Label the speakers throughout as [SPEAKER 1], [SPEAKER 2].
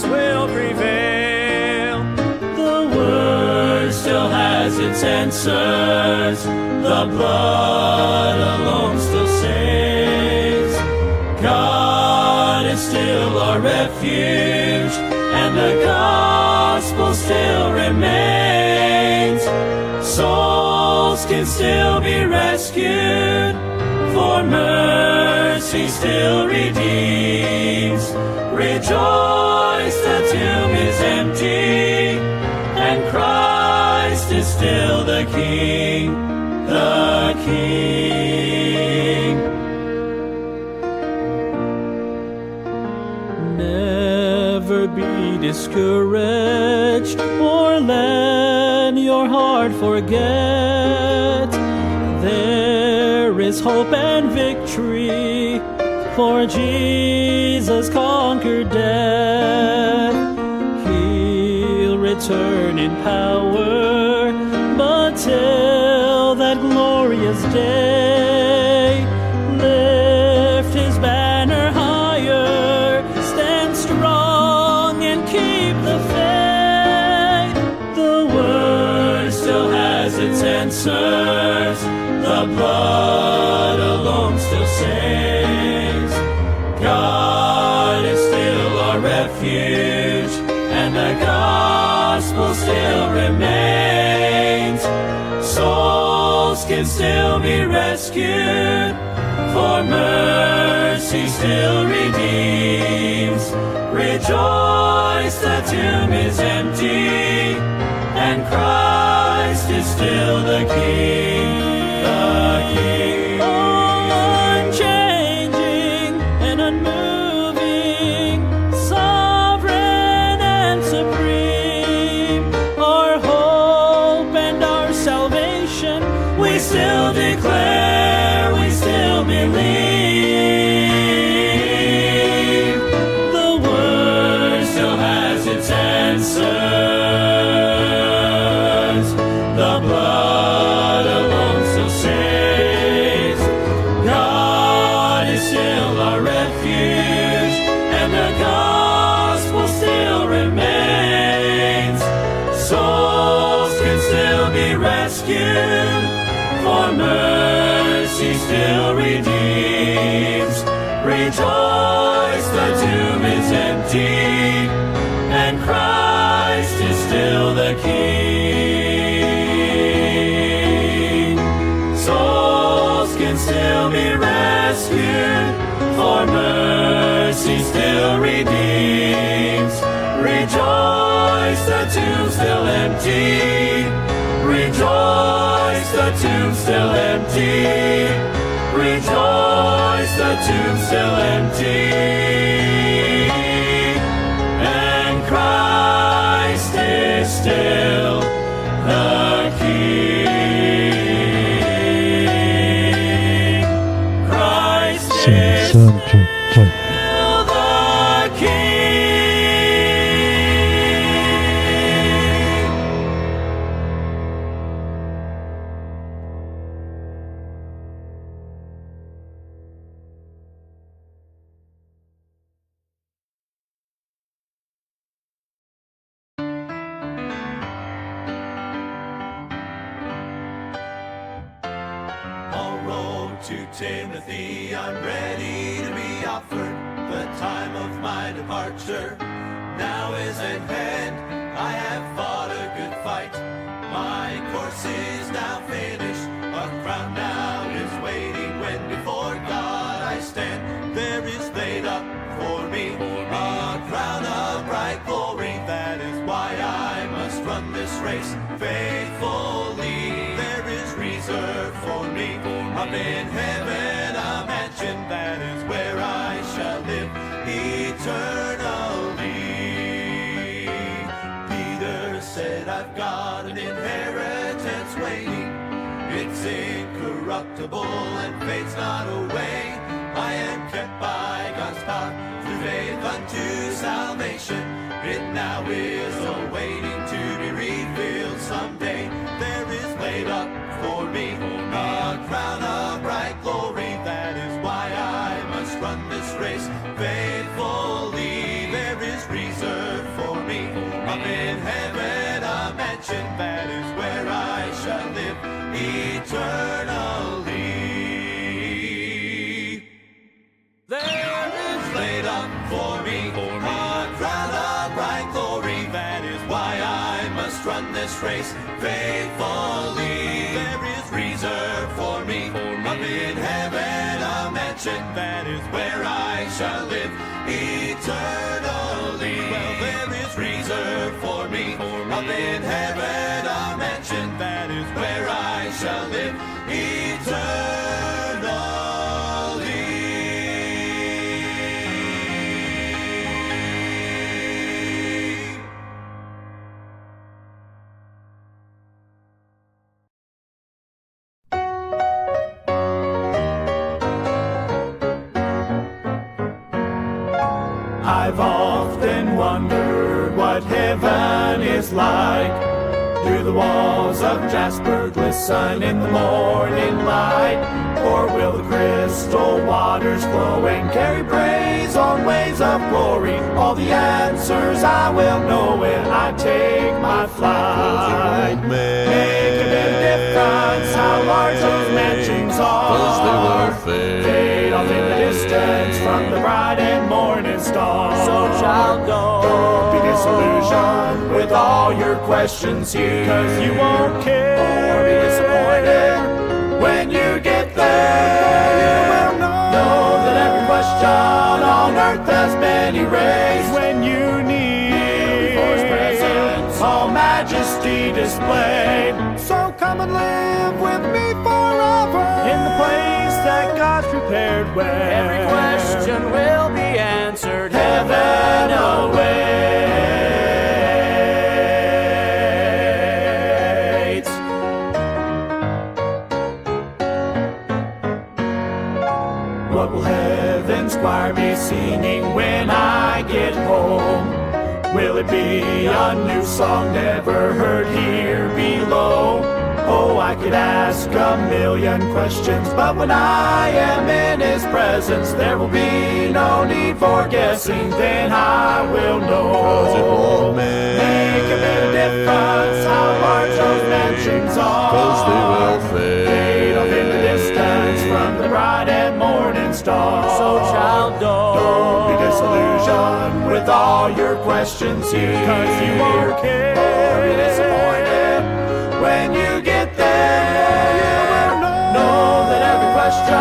[SPEAKER 1] will prevail. The Word still has its answers. The blood alone still saves. God is still our refuge, and the gospel still remains. Souls can still be rescued, for mercy still redeems. Rejoice, the tomb is empty, and Christ is still the King, the King. Never be discouraged, or let your heart forget. There is hope and victory, for Jesus conquered death. He'll return in power, but till that glorious day, lift his banner higher, stand strong and keep the faith. The Word still has its answers. The blood alone still saves. God is still our refuge, and the gospel still remains. Souls can still be rescued, for mercy still redeems. Rejoice, the tomb is empty, and Christ is still the King, the King. Unchanging and unmoving, sovereign and supreme, our hope and our salvation, we still declare, we still believe. The Word still has its answers. The blood alone still saves. God is still our refuge, and the gospel still remains. Souls can still be rescued, for mercy still redeems. Rejoice, the tomb is empty, and Christ is still the King. Souls can still be rescued, for mercy still redeems. Rejoice, the tomb still empty. Rejoice, the tomb still empty. Rejoice, the tomb still empty. And Christ is still the King. Christ is still the King.
[SPEAKER 2] I'll roll to Timothy, I'm ready to be offered. The time of my departure now is at hand. I have fought a good fight, my course is now finished. A crown now is waiting when before God I stand. There is laid up for me a crown of bright glory. That is why I must run this race faithfully. There is reserved for me up in heaven a mansion. That is where I shall live eternally. Peter said, I've got an inheritance waiting. It's incorruptible and fades not away. I am kept by God's power through faith unto salvation. It now is awaiting to be revealed someday. There is laid up for me a crown of bright glory. That is why I must run this race faithfully. There is reserved that is where I shall live eternally. There is laid up for me a crown of bright glory. That is why I must run this race faithfully. There is reserved for me up in heaven a mansion. That is where I shall live eternally. Well, there is reserved for me up in heaven a mansion. That is where I shall live eternally. I've often wondered what heaven is like. Do the walls of jasper glisten in the morning light? Or will the crystal waters flow and carry praise on waves of glory? All the answers I will know when I take my flight. Make a bit of difference how large those mansions are. Fade off in the distance from the bright and morning star. So child, don't be disillusioned with all your questions here, 'cause you won't care or be disappointed when you get there. You will know that every question on earth has been erased when you kneel before His presence, all majesty displayed. So come and live with me forever in the place that God's prepared, where every question will be answered. Heaven awaits. What will heaven choir be singing when I get home? Will it be a new song never heard here below? Oh, I could ask a million questions, but when I am in His presence, there will be no need for guessing. Then I will know. 'Cause it won't make a bit of difference how large those mansions are. 'Cause they will fade off in the distance from the bright and morning star. So child, don't be disillusioned with all your questions here, 'cause you won't care or be disappointed when you get there. You will know that every question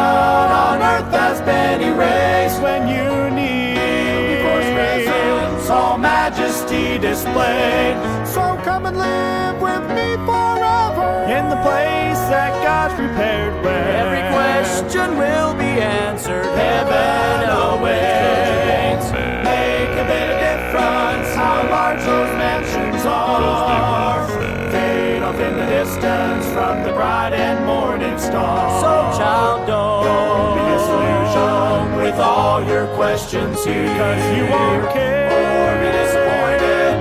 [SPEAKER 2] on earth has been erased when you kneel before His presence, all majesty displayed. So come and live with me forever in the place that God's prepared, where every question will be answered. Heaven awaits. Make a bit of difference how large those mansions are. Fade off in the distance from the bright and morning star. So child, don't be disillusioned with all your questions here, 'cause you won't care or be disappointed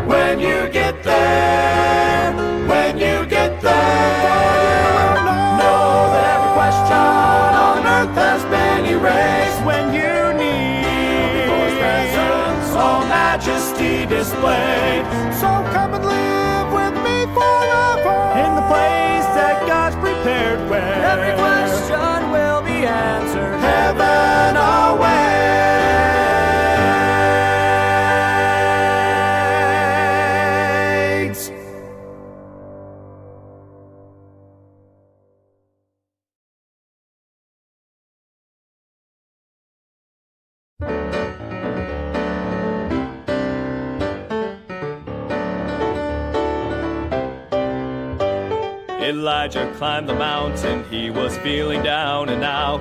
[SPEAKER 2] when you get there. When you get there, know that every question on earth has been erased when you kneel before His presence, all majesty displayed. So come and live with me forever in the place that God's prepared, where every question will be answered. Heaven awaits.
[SPEAKER 1] Elijah climbed the mountain, he was feeling down and out.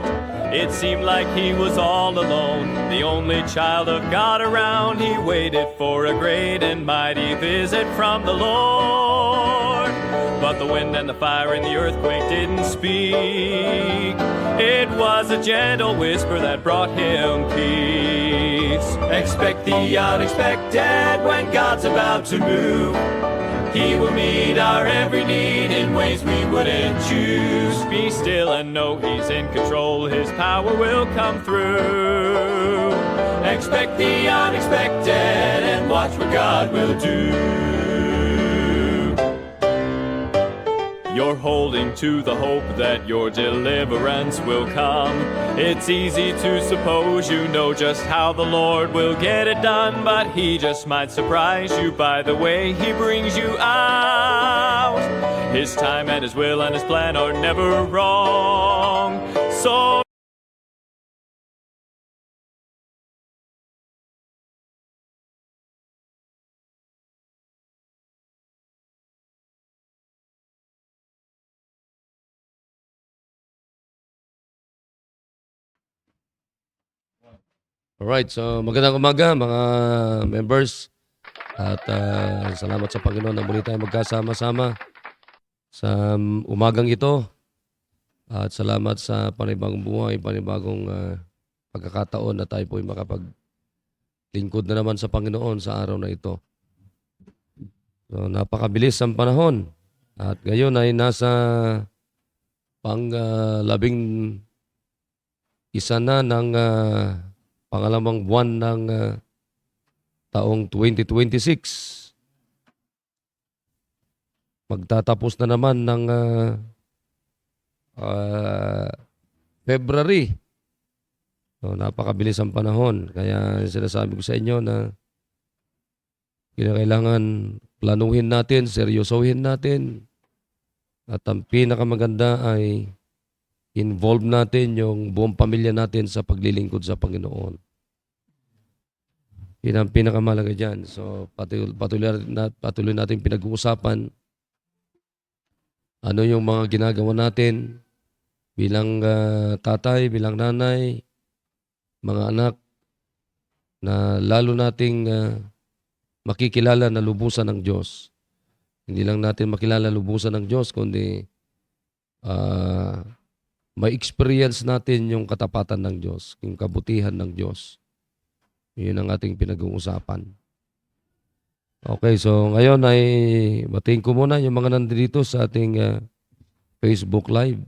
[SPEAKER 1] It seemed like he was all alone, the only child of God around. He waited for a great and mighty visit from the Lord. But the wind and the fire and the earthquake didn't speak. It was a gentle whisper that brought him peace. Expect the unexpected when God's about to move. He will meet our every need in ways we wouldn't choose. Be still and know He's in control, His power will come through. Expect the unexpected and watch what God will do. You're holding to the hope that your deliverance will come. It's easy to suppose you know just how the Lord will get it done, but He just might surprise you by the way He brings you out. His time and His will and His plan are never wrong. So
[SPEAKER 3] Alright, so magandang umaga mga members at salamat sa Panginoon na muli tayo magkasama-sama sa umagang ito at salamat sa panibagong buhay, panibagong pagkakataon na tayo po ay makapaglingkod na naman sa Panginoon sa araw na ito. So napakabilis ang panahon at ngayon ay nasa labing isa na ng pangalawang buwan ng taong 2026. Magtatapos na naman ng February. So, napakabilis ang panahon. Kaya sinasabi ko sa inyo na kinakailangan planuhin natin, seryosohin natin. At ang pinakamaganda ay involve natin yung buong pamilya natin sa paglilingkod sa Panginoon. Yun ang pinakamalaga dyan. So, patuloy natin pinag-uusapan ano yung mga ginagawa natin bilang tatay, bilang nanay, mga anak, na lalo nating makikilala na lubusan ng Diyos. Hindi lang natin makilala lubusan ng Diyos, kundi may experience natin yung katapatan ng Diyos, yung kabutihan ng Diyos. Yun ang ating pinag-uusapan. Okay, so ngayon ay batiin ko muna yung mga nandito sa ating Facebook Live.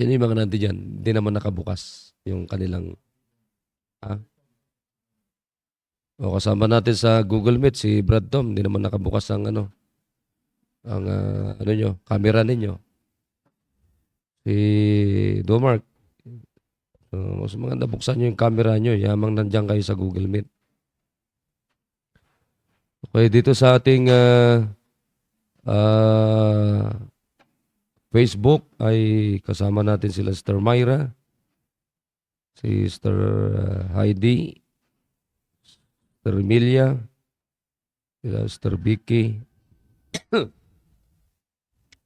[SPEAKER 3] Sino yung mga nandito dyan? Hindi naman nakabukas yung kanilang... O kasama natin sa Google Meet si Brad Tom. Hindi naman nakabukas ang camera ninyo. Si Domark. So, mas maganda buksan nyo yung camera nyo. Yamang nandiyan kayo sa Google Meet. Okay, dito sa ating Facebook ay kasama natin sila Sister Myra, si Sister Heidi, Sister Emilia, sila Sister Vicky,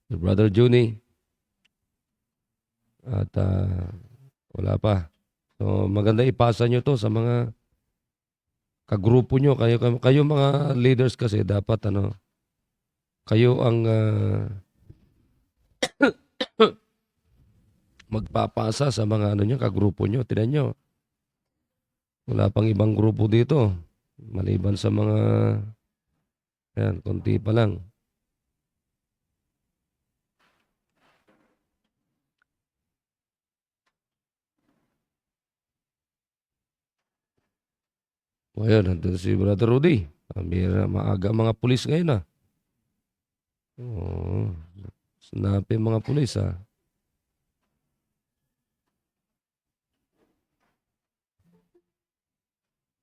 [SPEAKER 3] si Brother Juni, at wala pa. So maganda ipasa nyo to sa mga kagrupo nyo. Kayo mga leaders kasi dapat kayo ang magpapasa sa mga nyo, kagrupo nyo. Tignan nyo. Wala pang ibang grupo dito. Maliban sa mga konti pa lang. O yan, nandun si Brother Rudy. Maaga mga pulis ngayon Snappy mga pulis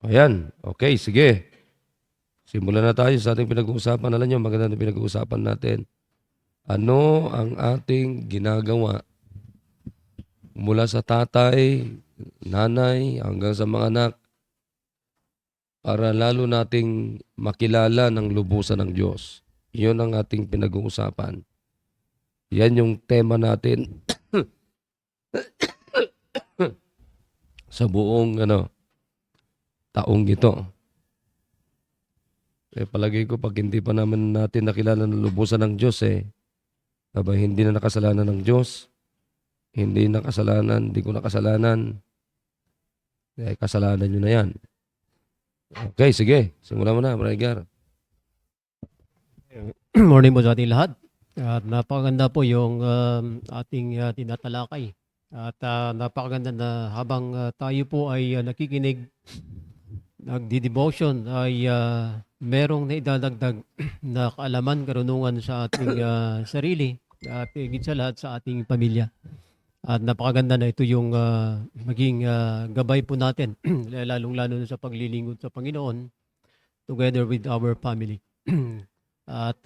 [SPEAKER 3] Ayan, okay, sige. Simulan na tayo sa ating pinag-uusapan. Alam nyo, maganda na pinag-uusapan natin. Ano ang ating ginagawa mula sa tatay, nanay, hanggang sa mga anak para lalo nating makilala ng lubusan ng Diyos. Iyon ang ating pinag-uusapan. Yan yung tema natin sa buong taong ito. Palagi ko pag hindi pa naman natin nakilala ng lubusan ng Diyos hindi na nakasalanan ng Diyos, hindi ko nakasalanan, kasalanan nyo na yan. Okay, sige. Simulan mo na, Brother.
[SPEAKER 4] Morning po sa ating lahat. At napakaganda po yung ating tinatalakay. At napakaganda na habang tayo po ay nakikinig, nagdi-devotion, ay merong naidadagdag na kaalaman, karunungan sa ating sarili at higit sa lahat sa ating pamilya. At napakaganda na ito yung maging gabay po natin, lalong-lalo na sa paglilingkod sa Panginoon together with our family. At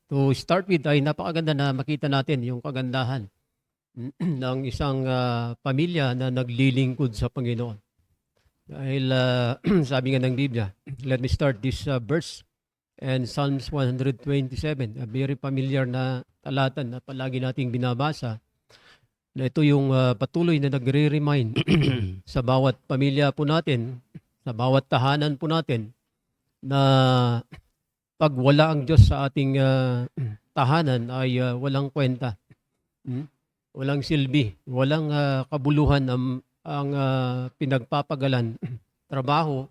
[SPEAKER 4] to start with ay napakaganda na makita natin yung kagandahan ng isang pamilya na naglilingkod sa Panginoon. Dahil sabi nga ng Biblia, let me start this verse and Psalms 127, a very familiar na talatan na palagi nating binabasa, na ito yung patuloy na nagre-remind sa bawat pamilya po natin, sa bawat tahanan po natin, na pag wala ang Diyos sa ating tahanan ay walang kwenta. Walang silbi, walang kabuluhan ang pinagpapagalan, trabaho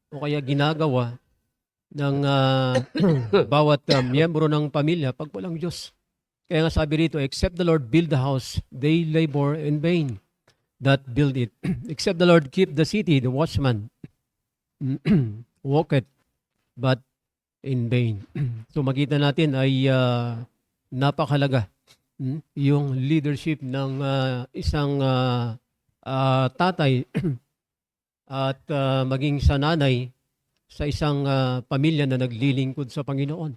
[SPEAKER 4] o kaya ginagawa ng bawat miyembro ng pamilya pag walang Diyos. Kaya nga sabi rito, except the Lord build the house, they labor in vain that build it. Except the Lord keep the city, the watchman walketh, but in vain. So makita natin ay napakahalaga yung leadership ng isang tatay at maging sa nanay sa isang pamilya na naglilingkod sa Panginoon.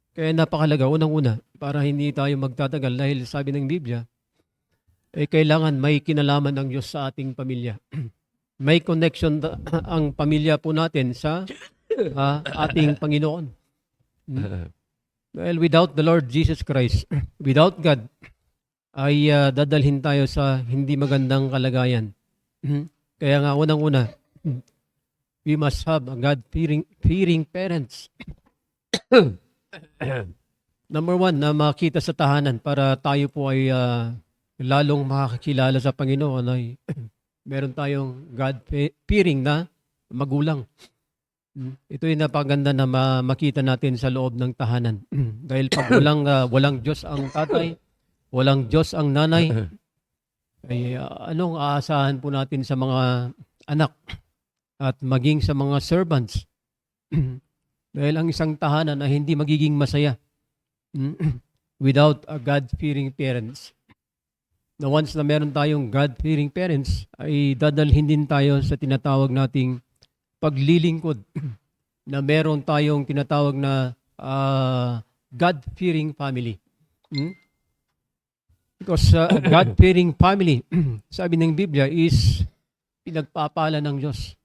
[SPEAKER 4] Kaya napakalaga, unang-una, para hindi tayo magtatagal dahil sabi ng Biblia, kailangan may kinalaman ng Diyos sa ating pamilya. May connection ang pamilya po natin sa ating Panginoon. Well, without the Lord Jesus Christ, without God, ay dadalhin tayo sa hindi magandang kalagayan. Kaya nga, unang-una, we must have a God-fearing parents. Number one, na makita sa tahanan para tayo po ay lalong makakilala sa Panginoon ay meron tayong God-fearing na magulang. Ito yung napaganda na makita natin sa loob ng tahanan. Dahil pag walang Diyos ang tatay, walang Diyos ang nanay, ay anong aasahan po natin sa mga anak at maging sa mga servants? Dahil ang isang tahanan ay hindi magiging masaya without a God-fearing parents. Na once na meron tayong God-fearing parents, ay dadalhin din tayo sa tinatawag nating paglilingkod na meron tayong tinatawag na God-fearing family. Because God-fearing family, sabi ng Biblia, is pinagpapala ng Diyos.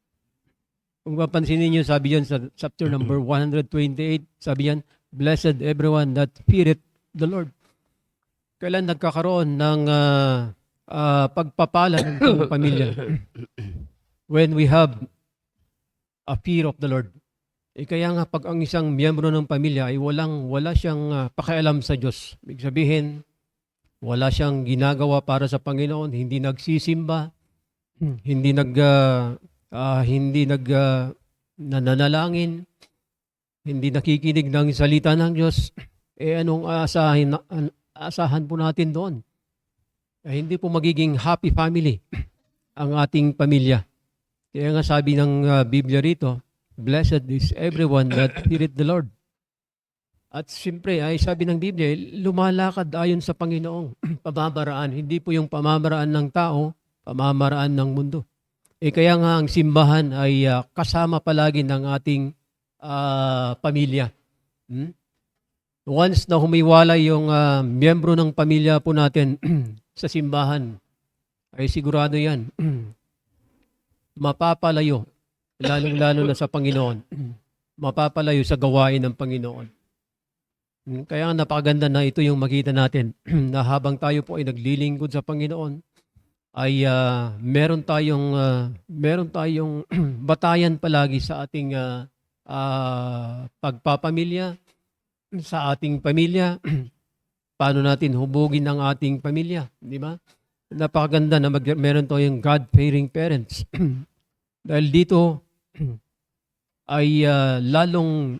[SPEAKER 4] Kung papansinin niyo, sabi yan sa chapter number 128, sabi yan, blessed everyone that feareth the Lord. Kailan nagkakaroon ng pagpapala ng pamilya? When we have a fear of the Lord. Kaya nga pag ang isang miyembro ng pamilya ay wala siyang pakialam sa Diyos. Ibig sabihin, wala siyang ginagawa para sa Panginoon, hindi nagsisimba, hindi nananalangin, hindi nakikinig ng salita ng Diyos, anong asahan po natin doon? Hindi po magiging happy family ang ating pamilya. Kaya nga sabi ng Biblia rito, blessed is everyone that feareth the Lord. At siyempre, ay sabi ng Biblia, lumalakad ayon sa Panginoong pamamaraan. Hindi po yung pamamaraan ng tao, pamamaraan ng mundo. Kaya nga ang simbahan ay kasama palagi ng ating pamilya. Once na humiwalay yung miyembro ng pamilya po natin sa simbahan, ay sigurado yan, mapapalayo, lalong-lalo na sa Panginoon, mapapalayo sa gawain ng Panginoon. Kaya napakaganda na ito yung makita natin na habang tayo po ay naglilingkod sa Panginoon, ay meron tayong batayan palagi sa ating pagpapamilya, sa ating pamilya, paano natin hubugin ang ating pamilya, di ba? Napakaganda na meron tayong God-fearing parents. Dahil dito ay lalong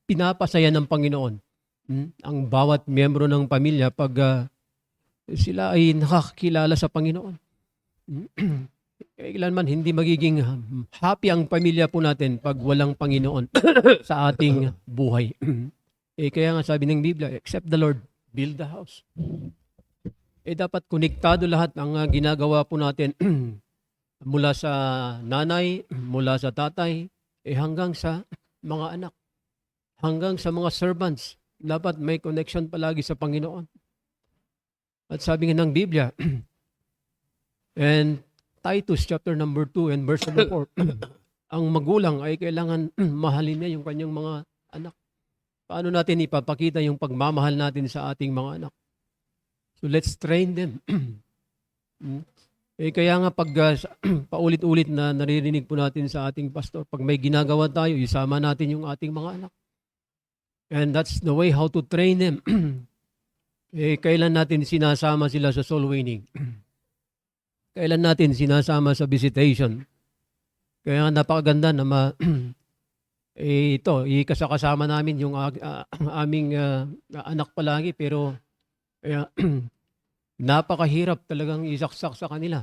[SPEAKER 4] pinapasaya ng Panginoon ang bawat miyembro ng pamilya pag sila ay nakakilala sa Panginoon. Kailanman hindi magiging happy ang pamilya po natin pag walang Panginoon sa ating buhay. Kaya nga sabi ng Biblia, except the Lord, build the house. Dapat konektado lahat ang ginagawa po natin mula sa nanay, mula sa tatay, hanggang sa mga anak, hanggang sa mga servants. Dapat may connection palagi sa Panginoon. At sabi nga ng Biblia, and Titus chapter number 2 and verse number 4, ang magulang ay kailangan mahalin niya yung kanyang mga anak. Paano natin ipapakita yung pagmamahal natin sa ating mga anak? So let's train them. Kaya nga pag paulit-ulit na naririnig po natin sa ating pastor, pag may ginagawa tayo, isama natin yung ating mga anak. And that's the way how to train them. Kailan natin sinasama sila sa soul winning? Kailan natin sinasama sa visitation? Kaya nga napakaganda na ikasakasama namin yung aming anak palagi, pero napakahirap talagang isaksak sa kanila.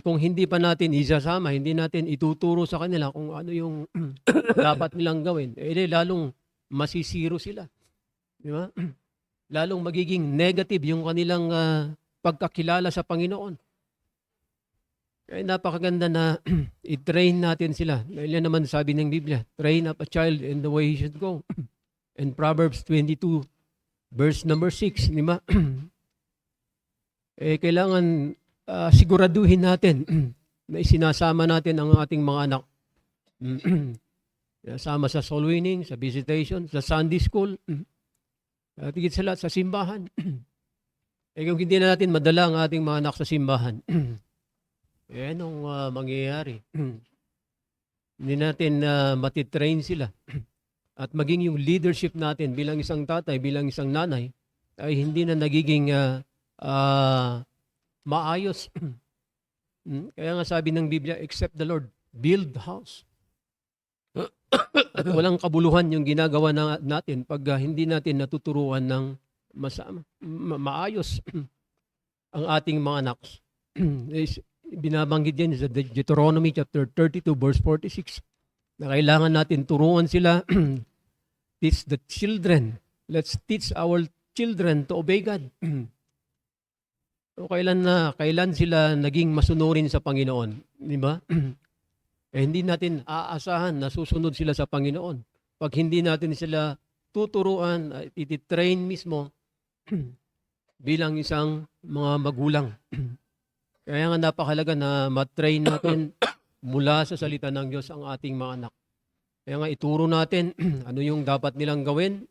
[SPEAKER 4] Kung hindi pa natin isasama, hindi natin ituturo sa kanila kung ano yung dapat nilang gawin, lalong masisiro sila. Di ba? Lalong magiging negative yung kanilang pagkakilala sa Panginoon. Kaya napakaganda na i-train natin sila. Dahil yan naman sabi ng Biblia, train up a child in the way he should go. And Proverbs 22, verse number 6, di ba? Kailangan siguraduhin natin na isinasama natin ang ating mga anak. Sama sa soul winning, sa visitation, sa Sunday school, at higit sa lahat, sa simbahan. Kung hindi na natin madala ang ating mga anak sa simbahan, anong mangyayari? Hindi natin matitrain sila. At maging yung leadership natin bilang isang tatay, bilang isang nanay, ay hindi na nagiging maayos. Kaya nga sabi ng Biblia, except the Lord, build the house. At walang kabuluhan yung ginagawa natin pag hindi natin natuturuan ng maayos ang ating mga anak. Binabanggit yan sa Deuteronomy chapter 32 verse 46 na kailangan natin turuan sila. Teach the children. Let's teach our children to obey God. So kailan sila naging masunurin sa Panginoon, di ba? Hindi natin aasahan na susunod sila sa Panginoon pag hindi natin sila tuturuan, ititrain mismo bilang isang mga magulang. Kaya nga napakalaga na matrain natin mula sa salita ng Diyos ang ating mga anak. Kaya nga ituro natin ano yung dapat nilang gawin.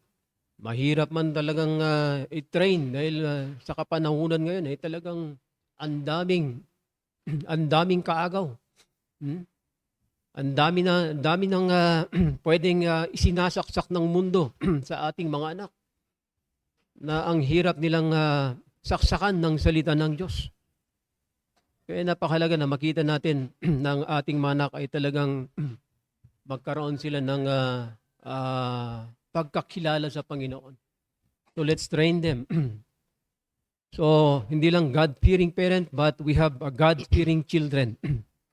[SPEAKER 4] Mahirap man talagang i-train dahil sa kapanahunan ngayon ay talagang ang daming kaagaw. Ang dami ng pwedeng isinasaksak ng mundo sa ating mga anak na ang hirap nilang saksakan ng salita ng Diyos. Kaya napakahalaga na makita natin ng ating mga anak ay talagang magkaroon sila ng pagkakilala sa Panginoon. So let's train them. So hindi lang God-fearing parent, but we have a God-fearing children.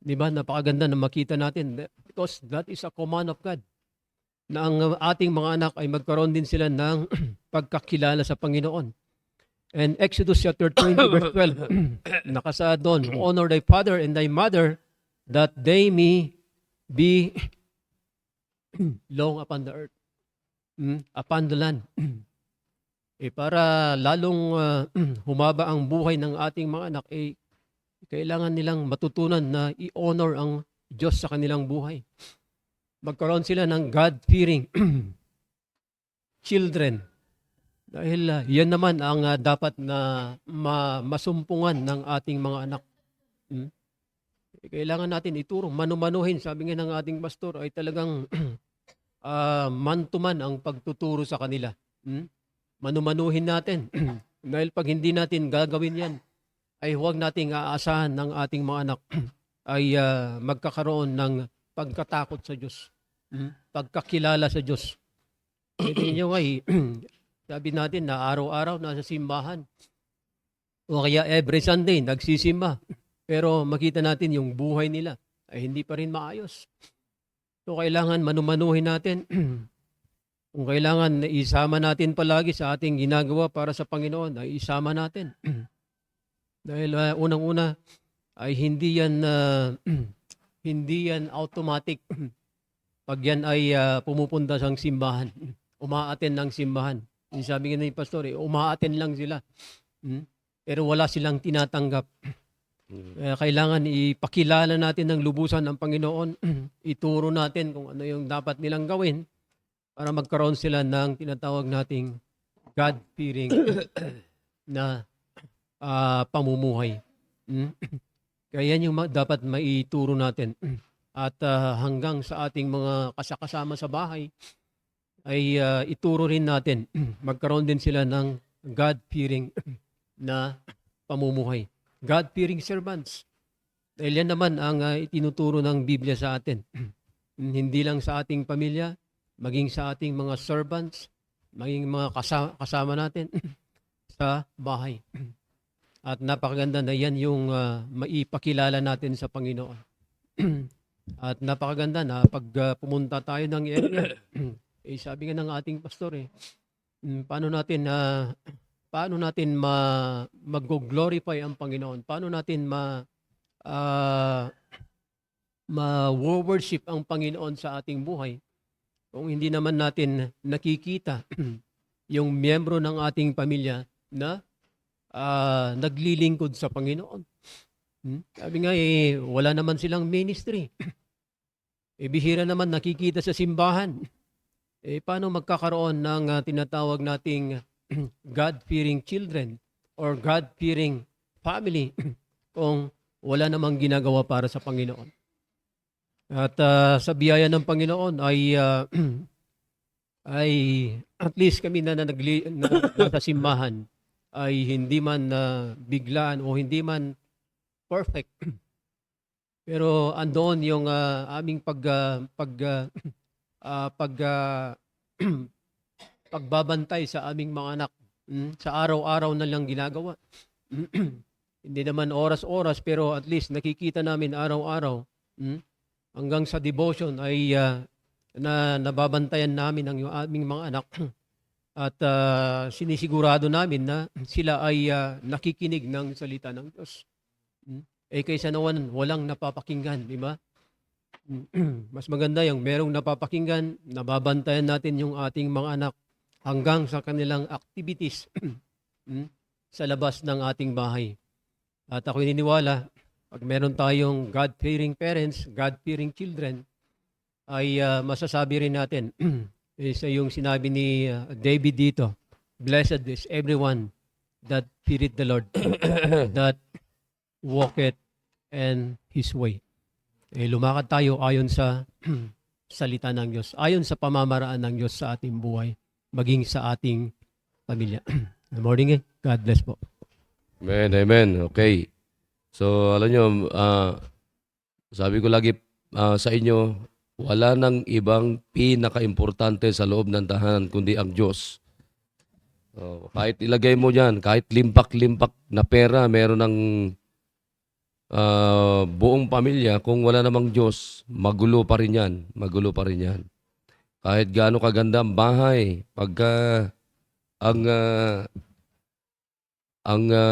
[SPEAKER 4] Di ba? Napakaganda na makita natin because that is a command of God na ang ating mga anak ay magkaroon din sila ng pagkakilala sa Panginoon. And Exodus chapter 20 verse 12, nakasaad doon, honor thy father and thy mother that they may be long upon the earth, upon the land. Para lalong humaba ang buhay ng ating mga anak, kailangan nilang matutunan na i-honor ang Diyos sa kanilang buhay. Magkaroon sila ng God-fearing children. Dahil yan naman ang dapat na masumpungan ng ating mga anak. Kailangan natin ituro, manumanuhin. Sabi nga ng ating pastor ay talagang man-to-man ang pagtuturo sa kanila. Manumanuhin natin. Dahil pag hindi natin gagawin yan, ay huwag nating aasahan ng ating mga anak ay magkakaroon ng pagkatakot sa Diyos. Pagkakilala sa Diyos. Hindi nyo ay sabi natin na araw-araw nasa simbahan. O kaya every Sunday nagsisimba. Pero makita natin yung buhay nila ay hindi pa rin maayos. So kailangan manumanuhin natin. Kung kailangan na isama natin palagi sa ating ginagawa para sa Panginoon, ay isama natin. Dahil unang-una ay hindi yan hindi yan automatic. Pag yan ay pumupunta sa simbahan, umaaten ng simbahan. Yung sabi nga ni pastor, umaaten lang sila. Pero wala silang tinatanggap. Kaya kailangan ipakilala natin ng lubusan ng Panginoon. Ituro natin kung ano yung dapat nilang gawin para magkaroon sila ng tinatawag nating God-fearing na pamumuhay. Kaya yan yung dapat maituro natin. At hanggang sa ating mga kasama sa bahay, ay ituro rin natin. Magkaroon din sila ng God-fearing na pamumuhay. God-fearing servants. Dahil yan naman ang itinuturo ng Biblia sa atin. Hindi lang sa ating pamilya, maging sa ating mga servants, maging mga kasama natin sa bahay. At napakaganda na yan yung maipakilala natin sa Panginoon. At napakaganda na pag pumunta tayo ng area, sabi nga ng ating pastor, paano natin mag-glorify ang Panginoon? Paano natin ma-worship ang Panginoon sa ating buhay kung hindi naman natin nakikita yung miyembro ng ating pamilya na naglilingkod sa Panginoon? Sabi nga wala naman silang ministry. Bihira naman nakikita sa simbahan. Paano magkakaroon ng tinatawag nating God-fearing children or God-fearing family kung wala namang ginagawa para sa Panginoon? At sa biyaya ng Panginoon ay at least kami na nasa simbahan ay hindi man biglaan o hindi man perfect. Pero andoon yung aming pagbabantay sa aming mga anak. Sa araw-araw na lang ginagawa. Hindi naman oras-oras, pero at least nakikita namin araw-araw. Hanggang sa devotion ay nababantayan namin ang aming mga anak. At sinisigurado namin na sila ay nakikinig ng salita ng Diyos. Kaysa naman walang napapakinggan, di ba? Mas maganda yung merong napapakinggan, nababantayan natin yung ating mga anak hanggang sa kanilang activities sa labas ng ating bahay. At ako naniniwala, pag meron tayong God-fearing parents, God-fearing children, ay masasabi rin natin, isa yung sinabi ni David dito, "Blessed is everyone that feareth the Lord, that walketh in His way." Lumakad tayo ayon sa salita ng Diyos, ayon sa pamamaraan ng Diyos sa ating buhay, maging sa ating pamilya. Good morning. God bless po.
[SPEAKER 3] Amen, amen. Okay. So, alam nyo, sabi ko lagi sa inyo, wala nang ibang pinaka-importante sa loob ng tahanan kundi ang Diyos. Kahit ilagay mo dyan, kahit limpak-limpak na pera, meron ng buong pamilya, kung wala namang Diyos, magulo pa rin yan. Magulo pa rin yan. Kahit gaano kaganda ang bahay, pagka ang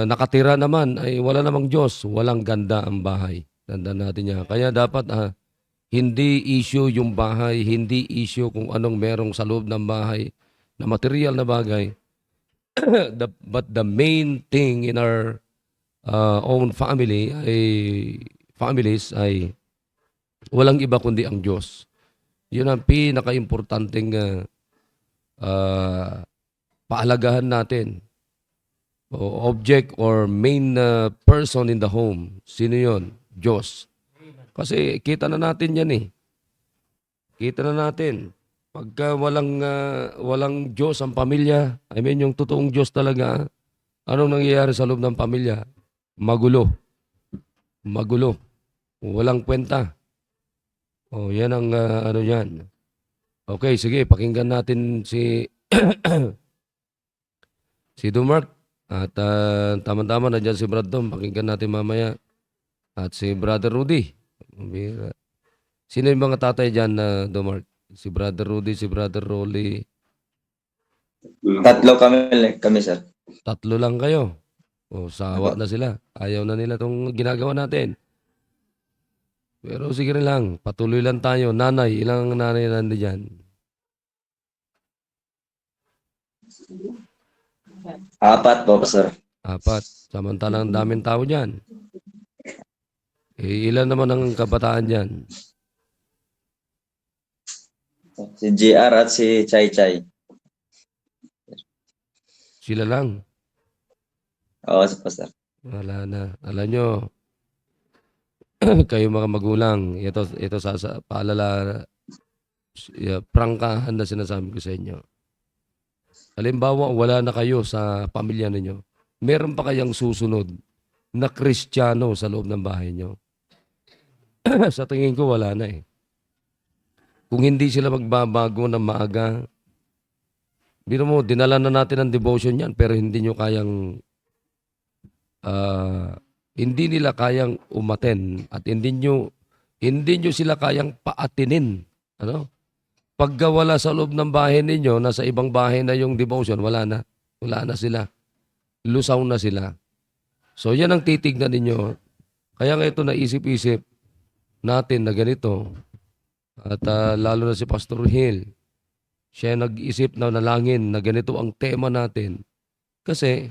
[SPEAKER 3] nakatira naman ay wala namang Diyos, walang ganda ang bahay. Tandaan natin yan. Kaya dapat hindi issue yung bahay, hindi issue kung anong merong sa loob ng bahay na material na bagay. But the main thing in our own families ay walang iba kundi ang Diyos. Yun ang pinaka-importanting pahalagahan natin. Object or main person in the home. Sino yun? Diyos. Kasi kita na natin yan eh. Kita na natin. Pagka walang Diyos ang pamilya, I mean yung totoong Diyos talaga, anong nangyayari sa loob ng pamilya? Magulo. Magulo. Walang kwenta. Yan ang ano yan. Okay, sige, pakinggan natin si si Dumark. At tama-tama na dyan si Brad Tom. Pakinggan natin mamaya. At si Brother Rudy. Bihira. Sino yung mga tatay dyan na Domark? Si Brother Rudy, si Brother Rolly.
[SPEAKER 5] Tatlo kami sir.
[SPEAKER 3] Tatlo lang kayo. O, sawa na sila. Ayaw na nila itong ginagawa natin. Pero sige rin lang. Patuloy lang tayo. Nanay, ilang nanay nandi dyan?
[SPEAKER 5] 4 po sir.
[SPEAKER 3] 4. Samantalang daming tao dyan. Ilan naman ang kabataan dyan?
[SPEAKER 5] Si JR at si Chay Chay.
[SPEAKER 3] Sila lang.
[SPEAKER 5] Oo po sir.
[SPEAKER 3] Wala na. Alam nyo, kayo mga magulang, ito paalala, prangkahan na sinasabi ko sa inyo. Halimbawa, wala na kayo sa pamilya ninyo. Meron pa kayang susunod na Kristiyano sa loob ng bahay nyo? Sa tingin ko, wala na eh. Kung hindi sila magbabago ng maaga, biro mo, dinala na natin ang devotion yan, pero hindi nyo kayang, hindi nila kayang umaten at hindi nyo sila kayang paatinin. Ano? Pagka wala sa loob ng bahay ninyo, nasa ibang bahay na yung devotion, wala na. Wala na sila. Lusaw na sila. So yan ang titignan ninyo. Kaya nga ito naisip-isip natin na ganito. At lalo na si Pastor Hill, siya nag-isip na nalangin na ganito ang tema natin. Kasi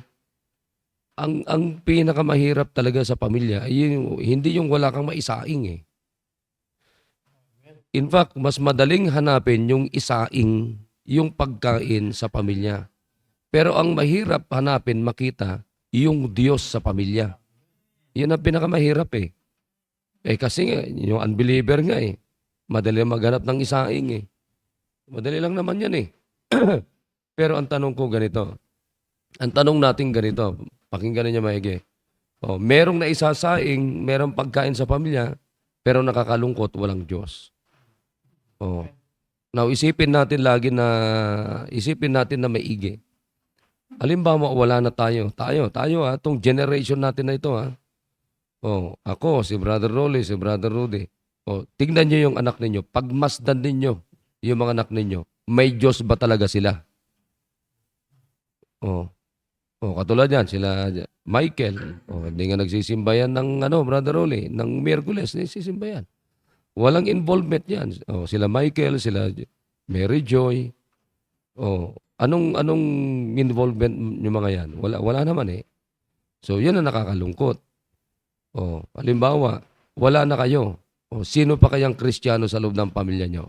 [SPEAKER 3] ang pinakamahirap talaga sa pamilya ay hindi yung wala kang maisaing eh. In fact, mas madaling hanapin yung isaing, yung pagkain sa pamilya. Pero ang mahirap hanapin, makita, yung Diyos sa pamilya. Yun ang pinakamahirap eh. Kasi nga, yung unbeliever nga eh. Madali maghanap ng isaing eh. Madali lang naman yan eh. Pero ang tanong ko ganito. Ang tanong natin ganito. Pakinggan niyo maigi. Merong naisasaing, merong pagkain sa pamilya, pero nakakalungkot, walang Diyos. Now, isipin natin na maigi. Halimbawa, wala na tayo. Tayo itong generation natin na ito ako, si Brother Rolly, si Brother Rudy. Tignan niyo yung anak ninyo. Pagmasdan ninyo yung mga anak ninyo. May Diyos ba talaga sila? Katulad yan, sila Michael. Hindi nga nagsisimbayan ng Brother Rolly, ng Miyerkules, nagsisimbayan. Walang involvement yan. Sila Michael, sila Mary Joy. Anong involvement yung mga yan? Wala naman eh. So, yan ang nakakalungkot. Halimbawa, wala na kayo. Sino pa kayang Kristiyano sa loob ng pamilya nyo?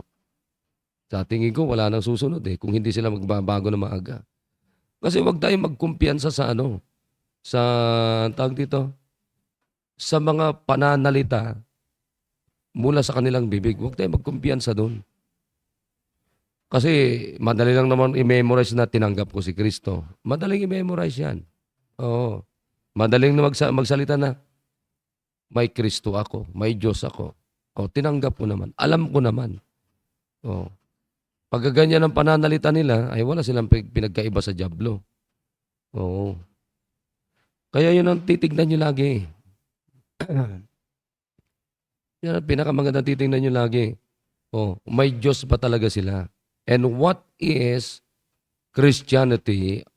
[SPEAKER 3] Sa tingin ko, wala nang susunod eh. Kung hindi sila magbabago na maaga. Kasi wag tayong magkumpiyansa sa tawag dito, sa mga pananalita mula sa kanilang bibig. Wag tayong magkumpiyansa doon. Kasi madali lang naman i-memorize na tinanggap ko si Kristo. Madaling i-memorize yan. Oo. Madaling na magsalita na, may Kristo ako, may Diyos ako. Tinanggap ko naman. Alam ko naman. Pag ganyan ang pananalita nila, ay wala silang pinagkaiba sa dyablo. Oo. Kaya yun ang titignan nyo lagi. Yan ang pinakamagandang titignan nyo lagi. May Diyos ba talaga sila? And what is Christianity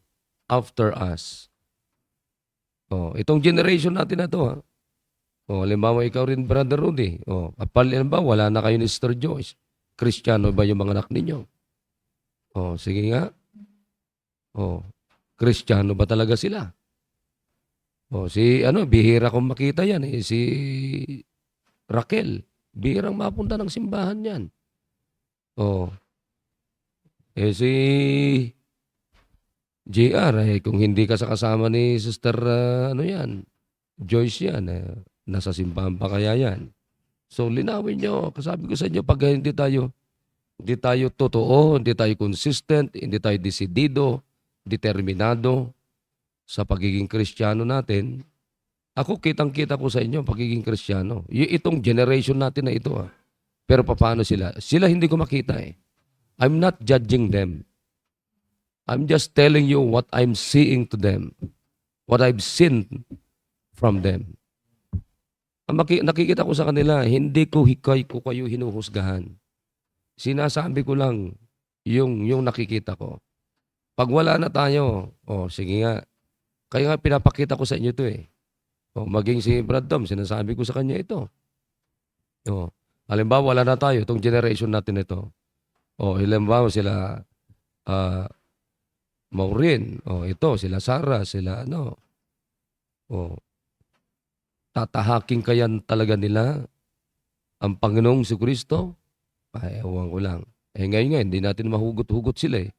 [SPEAKER 3] after us? Itong generation natin na to halimbawa ikaw rin, Brother Rudy. Halimbawa, wala na kayo ni Sister Joyce. Kristiyano ba yung mga anak ninyo? Sige nga. Kristiyano ba talaga sila? Bihira kong makita yan eh. Si Raquel, bihirang mapunta ng simbahan yan. Si JR, kung hindi ka sa kasama ni Sister, Joyce yan, nasa simbahan pa kaya yan. So, linawin nyo. Kasabi ko sa inyo, pag hindi tayo totoo, hindi tayo consistent, hindi tayo desidido, determinado sa pagiging Kristiyano natin, ako kitang-kita ko sa inyo, pagiging Kristiyano. Itong generation natin na ito. Pero paano sila? Sila hindi ko makita eh. I'm not judging them. I'm just telling you what I'm seeing to them. What I've seen from them. nakikita ko sa kanila, hindi ko kayo hinuhusgahan. Sinasabi ko lang yung nakikita ko. Pag wala na tayo, sige nga. Kaya nga pinapakita ko sa inyo to eh. Maging si Brad Tom, sinasabi ko sa kanya ito. Halimbawa, wala na tayo, itong generation natin ito. Halimbawa sila Maureen, ito, sila Sarah, sila tatahaking kayan talaga nila ang Panginoong si Kristo? Ewan ko lang. Ngayon nga, hindi natin mahugot-hugot sila eh.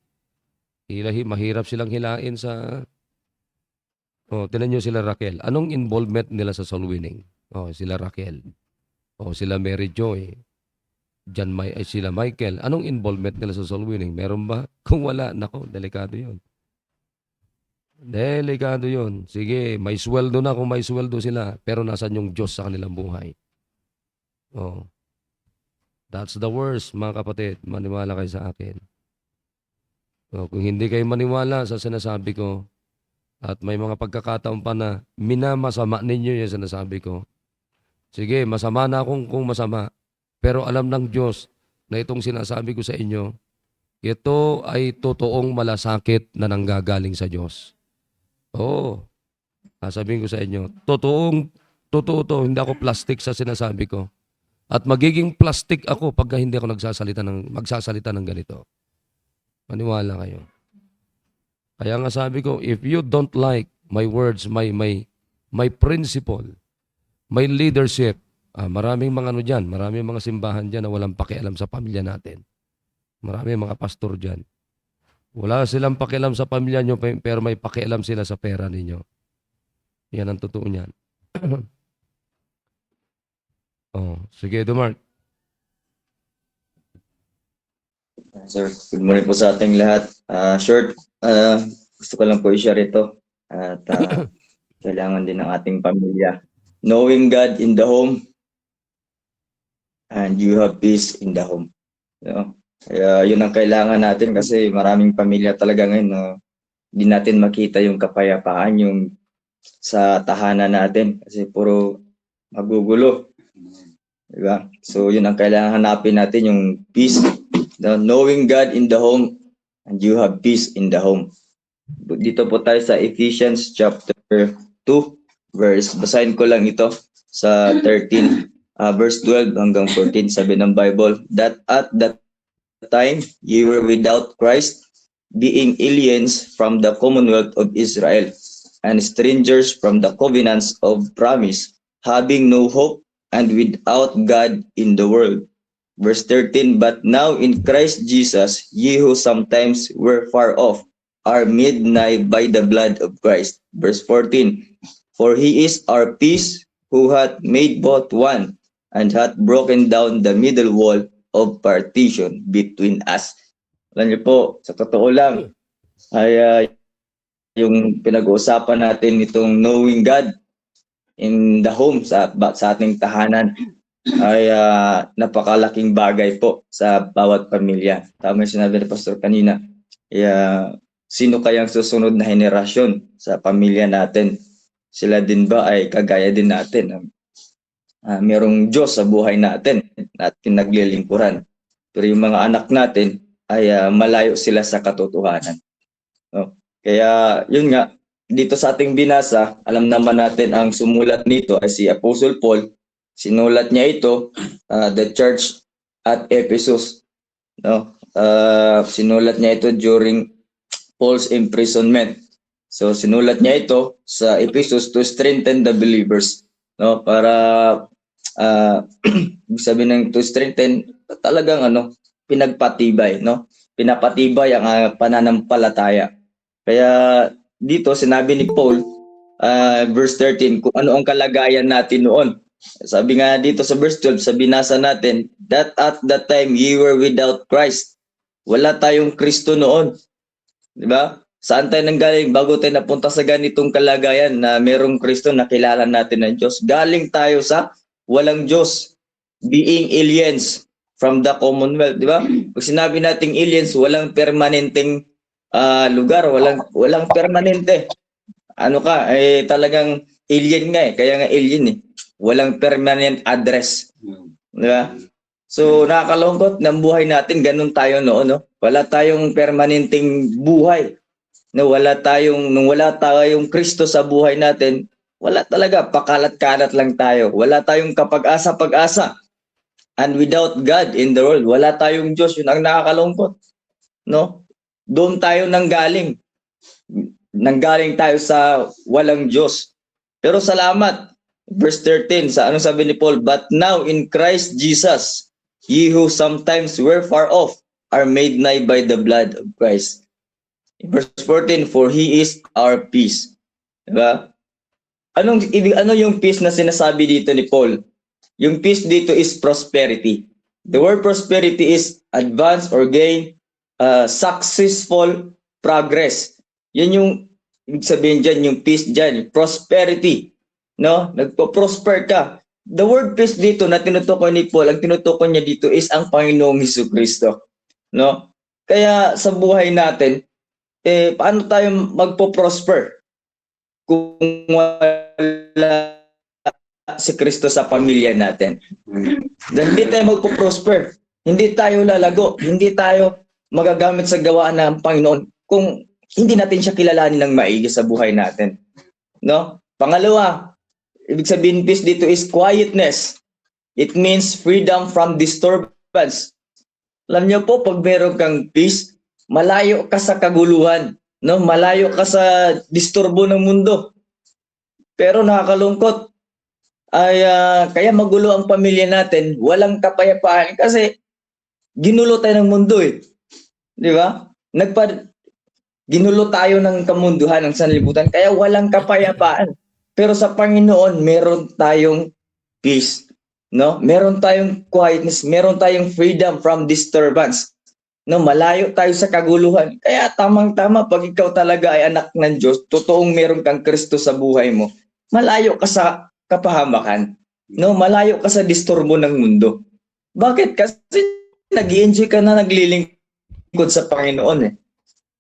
[SPEAKER 3] Mahirap silang hilain sa... tinan nyo sila Raquel. Anong involvement nila sa soul winning? Sila Raquel. Sila Mary Joy. Sila Michael. Anong involvement nila sa soul winning? Meron ba? Kung wala, nako, delikado yun. Delikado yun. Sige, may sweldo na kung may sweldo sila. Pero nasan yung Diyos sa kanilang buhay? That's the worst, mga kapatid. Maniwala kayo sa akin. Kung hindi kayo maniwala sa sinasabi ko, at may mga pagkakataon pa na minamasama ninyo yung sinasabi ko, sige, masama na akong kung masama. Pero alam ng Diyos na itong sinasabi ko sa inyo, ito ay totoong malasakit na nanggagaling sa Diyos. Sasabihin ko sa inyo, totoo to, hindi ako plastic sa sinasabi ko. At magiging plastic ako pagka hindi ako magsasalita ng ganito. Maniwala kayo. Kaya nga sabi ko, if you don't like my words, my principle, my leadership, maraming mga dyan, maraming mga simbahan dyan na walang pakialam sa pamilya natin. Maraming mga pastor dyan. Wala silang pakialam sa pamilya nyo, pero may pakialam sila sa pera ninyo. Yan ang totoo niyan. Sige, Dumark.
[SPEAKER 5] Sir, good morning po sa ating lahat. Short, gusto ko lang po i-share ito. At kailangan din ng ating pamilya. Knowing God in the home and you have peace in the home. Kaya yun ang kailangan natin kasi maraming pamilya talaga ngayon na hindi natin makita yung kapayapaan yung sa tahanan natin kasi puro magugulo. Diba? So yun ang kailangan hanapin natin, yung peace. Knowing God in the home and you have peace in the home. Dito po tayo sa Ephesians chapter 2 verse, basahin ko lang ito sa 13 verse 12 hanggang 14. Sabi ng Bible, that at that time ye were without Christ, being aliens from the commonwealth of Israel and strangers from the covenants of promise, having no hope and without God in the world. Verse 13, but now in Christ Jesus, ye who sometimes were far off are made nigh by the blood of Christ. Verse 14, for he is our peace, who hath made both one, and hath broken down the middle wall of partition between us. Alam niyo po, sa totoo lang, ay yung pinag-uusapan natin itong knowing God in the home, sa ating tahanan, ay napakalaking bagay po sa bawat pamilya. Tama yung sinabi ni Pastor kanina. Sino kayang susunod na henerasyon sa pamilya natin? Sila din ba ay kagaya din natin? Merong Diyos sa buhay natin at pinaglilingkuran. Pero yung mga anak natin ay malayo sila sa katotohanan. Kaya yun nga, dito sa ating binasa, alam naman natin ang sumulat nito ay si Apostle Paul. Sinulat niya ito, the church at Ephesus. Sinulat niya ito during Paul's imprisonment. So sinulat niya ito sa Ephesus to strengthen the believers. Para sabi ng to strengthen, talagang pinagpatibay. Pinapatibay ang pananampalataya. Kaya dito sinabi ni Paul, verse 13, kung ano ang kalagayan natin noon. Sabi nga dito sa verse 12, sa binasa natin, that at that time ye were without Christ. Wala tayong Kristo noon. Diba? Saan tayo nanggaling bago tayo napunta sa ganitong kalagayan na merong Kristo, nakilala natin ng Diyos? Galing tayo sa walang Diyos, being aliens from the commonwealth. Diba? Pag sinabi nating aliens, walang permanenteng lugar, walang permanente. Talagang alien nga kaya nga alien walang permanent address. Di ba? So, nakakalungkot ng buhay natin, ganun tayo noon, no? Wala tayong permanenteng buhay. No, nung wala tayong Kristo sa buhay natin, wala talaga, pakalat-kalat lang tayo. Wala tayong kapag-asa-pag-asa. And without God in the world, wala tayong Diyos. Yun ang nakakalungkot. No? Doon tayo nanggaling. Nanggaling tayo sa walang Diyos. Pero salamat. Verse 13, sa anong sabi ni Paul? But now in Christ Jesus, ye who sometimes were far off are made nigh by the blood of Christ. Verse 14, for He is our peace. Diba? Ano yung peace na sinasabi dito ni Paul? Yung peace dito is prosperity. The word prosperity is advance or gain, successful progress. Yan yung ibig sabihin dyan, yung peace dyan, prosperity. No? Nagpo-prosper ka. The word peace dito na tinutukoy ni Paul, ang tinutukoy niya dito is ang Panginoong Hesukristo. No? Kaya sa buhay natin, paano tayo magpo-prosper kung wala si Kristo sa pamilya natin? Hindi tayo magpo-prosper, hindi tayo lalago, hindi tayo magagamit sa gawaan ng Panginoon kung hindi natin siya kilalanin ng maigi sa buhay natin. No? Pangalawa, ibig sabihin peace dito is quietness. It means freedom from disturbance. Alam niyo po, pag meron kang peace, malayo ka sa kaguluhan, no? Malayo ka sa disturbo ng mundo. Pero nakakalungkot ay kaya magulo ang pamilya natin, walang kapayapaan kasi ginulo tayo ng mundo eh. 'Di ba? Ginulo tayo ng kamunduhan, ng sanlibutan, kaya walang kapayapaan. Pero sa Panginoon, meron tayong peace, no? Meron tayong quietness, meron tayong freedom from disturbance. No, malayo tayo sa kaguluhan. Kaya tamang-tama pag ikaw talaga ay anak ng Diyos, totoong meron kang Kristo sa buhay mo, malayo ka sa kapahamakan. No, malayo ka sa disturbo ng mundo. Bakit? Kasi nag-i-enjoy ka na, naglilingkod sa Panginoon eh.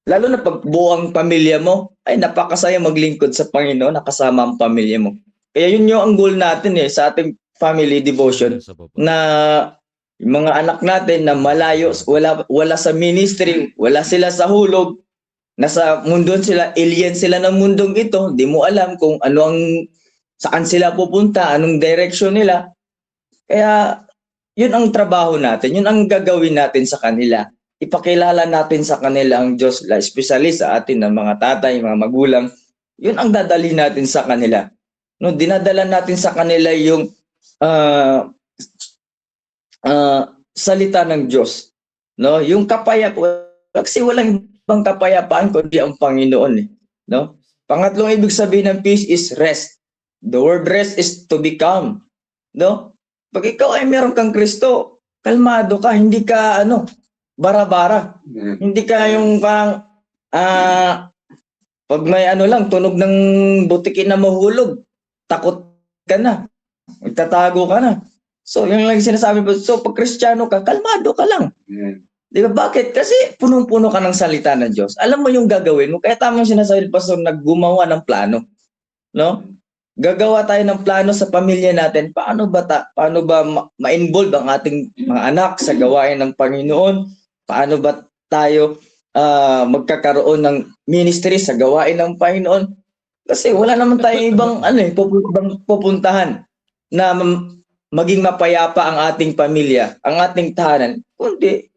[SPEAKER 5] Lalo na pag buong pamilya mo, ay napakasaya maglingkod sa Panginoon, nakasama ang pamilya mo. Kaya yun yung ang goal natin eh, sa ating family devotion, na yung mga anak natin na malayo, wala sa ministry, wala sila sa hulog, nasa mundo sila, alien sila ng mundong ito, di mo alam kung saan sila pupunta, anong direction nila. Kaya yun ang trabaho natin, yun ang gagawin natin sa kanila. Ipakilala natin sa kanila ang Diyos, especially sa atin ng mga tatay, mga magulang. Yun ang dadalhin natin sa kanila. No, dinadala natin sa kanila yung salita ng Diyos. No, yung kapayapaan, kasi walang ibang kapayapaan kundi ang Panginoon eh. No? Pangatlong ibig sabihin ng peace is rest. The word rest is to be calm. No? Pag ikaw ay meron kang Kristo, kalmado ka, hindi ka bara-bara. Hindi ka yung parang pag may lang, tunog ng butikin na mahulog, takot ka na. Magtatago ka na. So, yung lang sinasabi mo, so pag Kristiyano ka, kalmado ka lang. Di ba? Bakit? Kasi punong-puno ka ng salita ng Diyos. Alam mo yung gagawin mo. Kaya tamang sinasabi, Pastor, naggumawa ng plano. No? Gagawa tayo ng plano sa pamilya natin. Paano ba ma-involve ang ating mga anak sa gawain ng Panginoon? Paano ba tayo magkakaroon ng ministry sa gawain ng Panginoon? Kasi wala naman tayong ibang pupuntahan na maging mapayapa ang ating pamilya, ang ating tahanan, kundi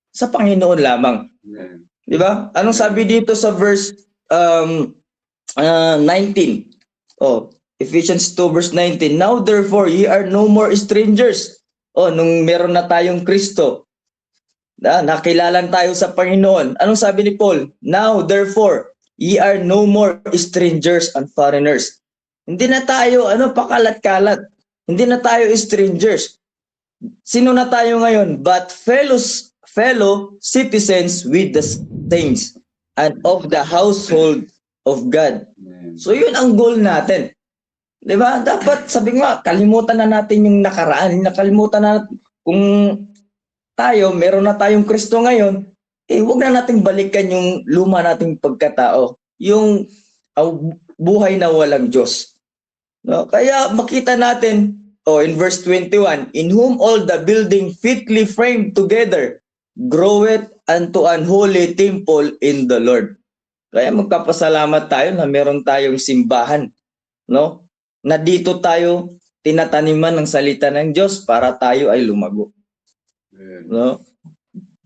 [SPEAKER 5] sa Panginoon lamang. Di ba? Anong sabi dito sa verse 19? Ephesians 2 verse 19. Now therefore ye are no more strangers. Nung meron na tayong Kristo, nakilalan tayo sa Panginoon. Anong sabi ni Paul? Now therefore ye are no more strangers and foreigners. Hindi na tayo pakalat-kalat. Hindi na tayo strangers. Sino na tayo ngayon? But fellow citizens with the saints and of the household of God. So yun ang goal natin. 'Di ba? Dapat sabi nga, kalimutan na natin yung nakaraan, nakalimutan na kung tayo, meron na tayong Kristo ngayon, huwag na nating balikan yung luma nating pagkatao, yung buhay na walang Diyos. No? Kaya makita natin, in verse 21, in whom all the building fitly framed together groweth unto an holy temple in the Lord. Kaya magpapasalamat tayo na meron tayong simbahan, no? Na dito tayo tinataniman ng salita ng Diyos para tayo ay lumago, no?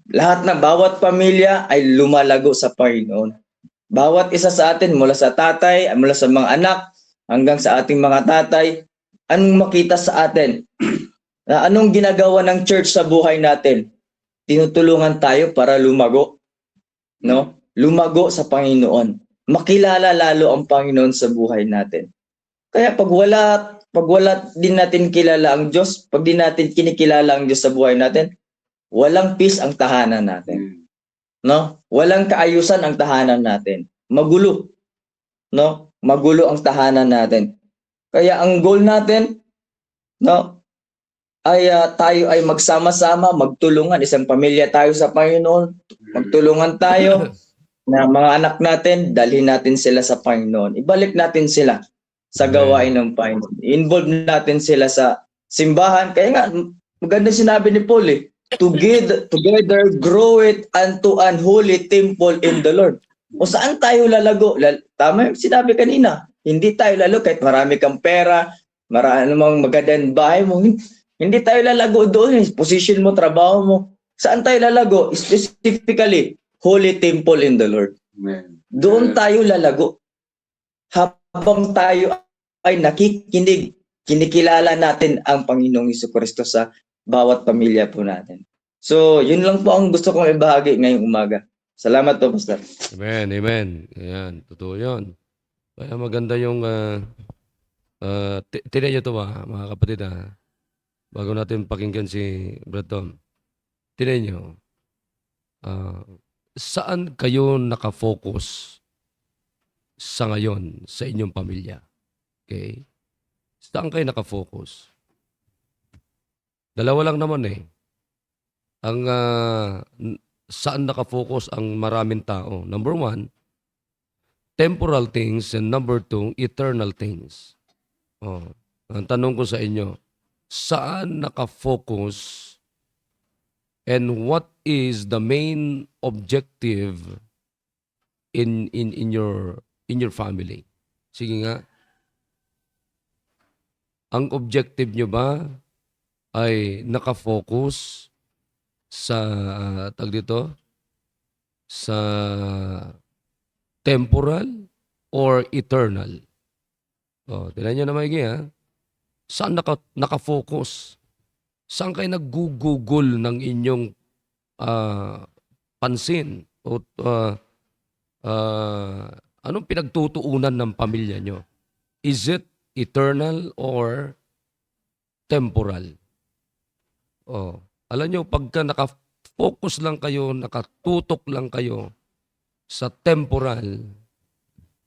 [SPEAKER 5] Lahat na bawat pamilya ay lumalago sa Panginoon. Bawat isa sa atin mula sa tatay, mula sa mga anak hanggang sa ating mga tatay, anong makita sa atin? Na anong ginagawa ng church sa buhay natin? Tinutulungan tayo para lumago, no? Lumago sa Panginoon. Makilala lalo ang Panginoon sa buhay natin. Kaya pag wala din natin kilala ang Diyos, pag di natin kinikilala ang Diyos sa buhay natin, walang peace ang tahanan natin. No? Walang kaayusan ang tahanan natin. Magulo. No? Magulo ang tahanan natin. Kaya ang goal natin, no, ay tayo ay magsama-sama, magtulungan, isang pamilya tayo sa Panginoon, magtulungan tayo na mga anak natin, dalhin natin sila sa Panginoon. Ibalik natin sila sa gawain ng Panginoon. Involve natin sila sa simbahan. Kaya nga, maganda sinabi ni Paul together grow it unto an holy temple in the Lord. O saan tayo lalago? Tama yung sinabi kanina. Hindi tayo lalago kahit marami kang pera, marami namang magandang bahay mo. Hindi tayo lalago doon. Position mo, trabaho mo. Saan tayo lalago? Specifically, holy temple in the Lord. Doon tayo lalago. Habang tayo ay nakikinig, kinikilala natin ang Panginoong Jesucristo sa bawat pamilya po natin. So, yun lang po ang gusto kong ibahagi ngayong umaga. Salamat po, Pastor.
[SPEAKER 3] Amen, amen. Ayan, totoo yun. Kaya maganda yung, tinan nyo ito mga kapatid bago natin pakinggan si Brad Tom. Tinan nyo, saan kayo nakafocus sa ngayon sa inyong pamilya? Okay? Saan kayo nakafocus? Dalawa lang naman Ang saan nakafocus ang maraming tao? Number 1, temporal things, and number 2, eternal things. Ang tanong ko sa inyo, saan nakafocus and what is the main objective in your family? Sige nga. Ang objective nyo ba ay nakafocus sa sa temporal or eternal? Tignan nyo na maigi Saan nakafocus? Saan kayo naggugugol ng inyong pansin? O anong pinagtutuunan ng pamilya nyo? Is it eternal or temporal? Alam nyo, pagka nakafocus lang kayo, nakatutok lang kayo sa temporal,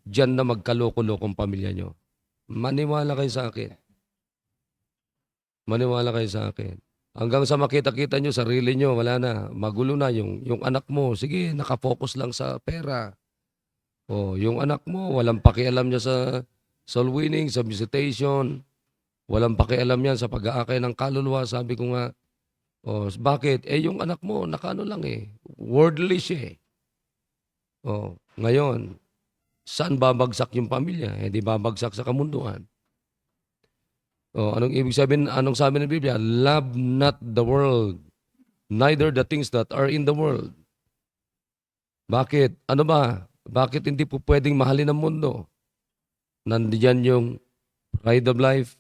[SPEAKER 3] diyan na magkaloko-lokong pamilya nyo. Maniwala kayo sa akin. Maniwala kayo sa akin. Hanggang sa makita-kita nyo, sarili nyo, wala na. Magulo na yung anak mo. Sige, nakafocus lang sa pera. Yung anak mo, walang pakialam niya sa soul winning, sa visitation. Walang pakialam yan sa pag-aakay ng kaluluwa. Sabi ko nga, bakit? Yung anak mo, nakano lang worldly siya ngayon, saan babagsak yung pamilya? Hindi babagsak sa kamunduan. Anong ibig sabihin? Anong sabi ng Biblia? Love not the world, neither the things that are in the world. Bakit? Ano ba? Bakit hindi po pwedeng mahalin ang mundo? Nandiyan yung pride of life,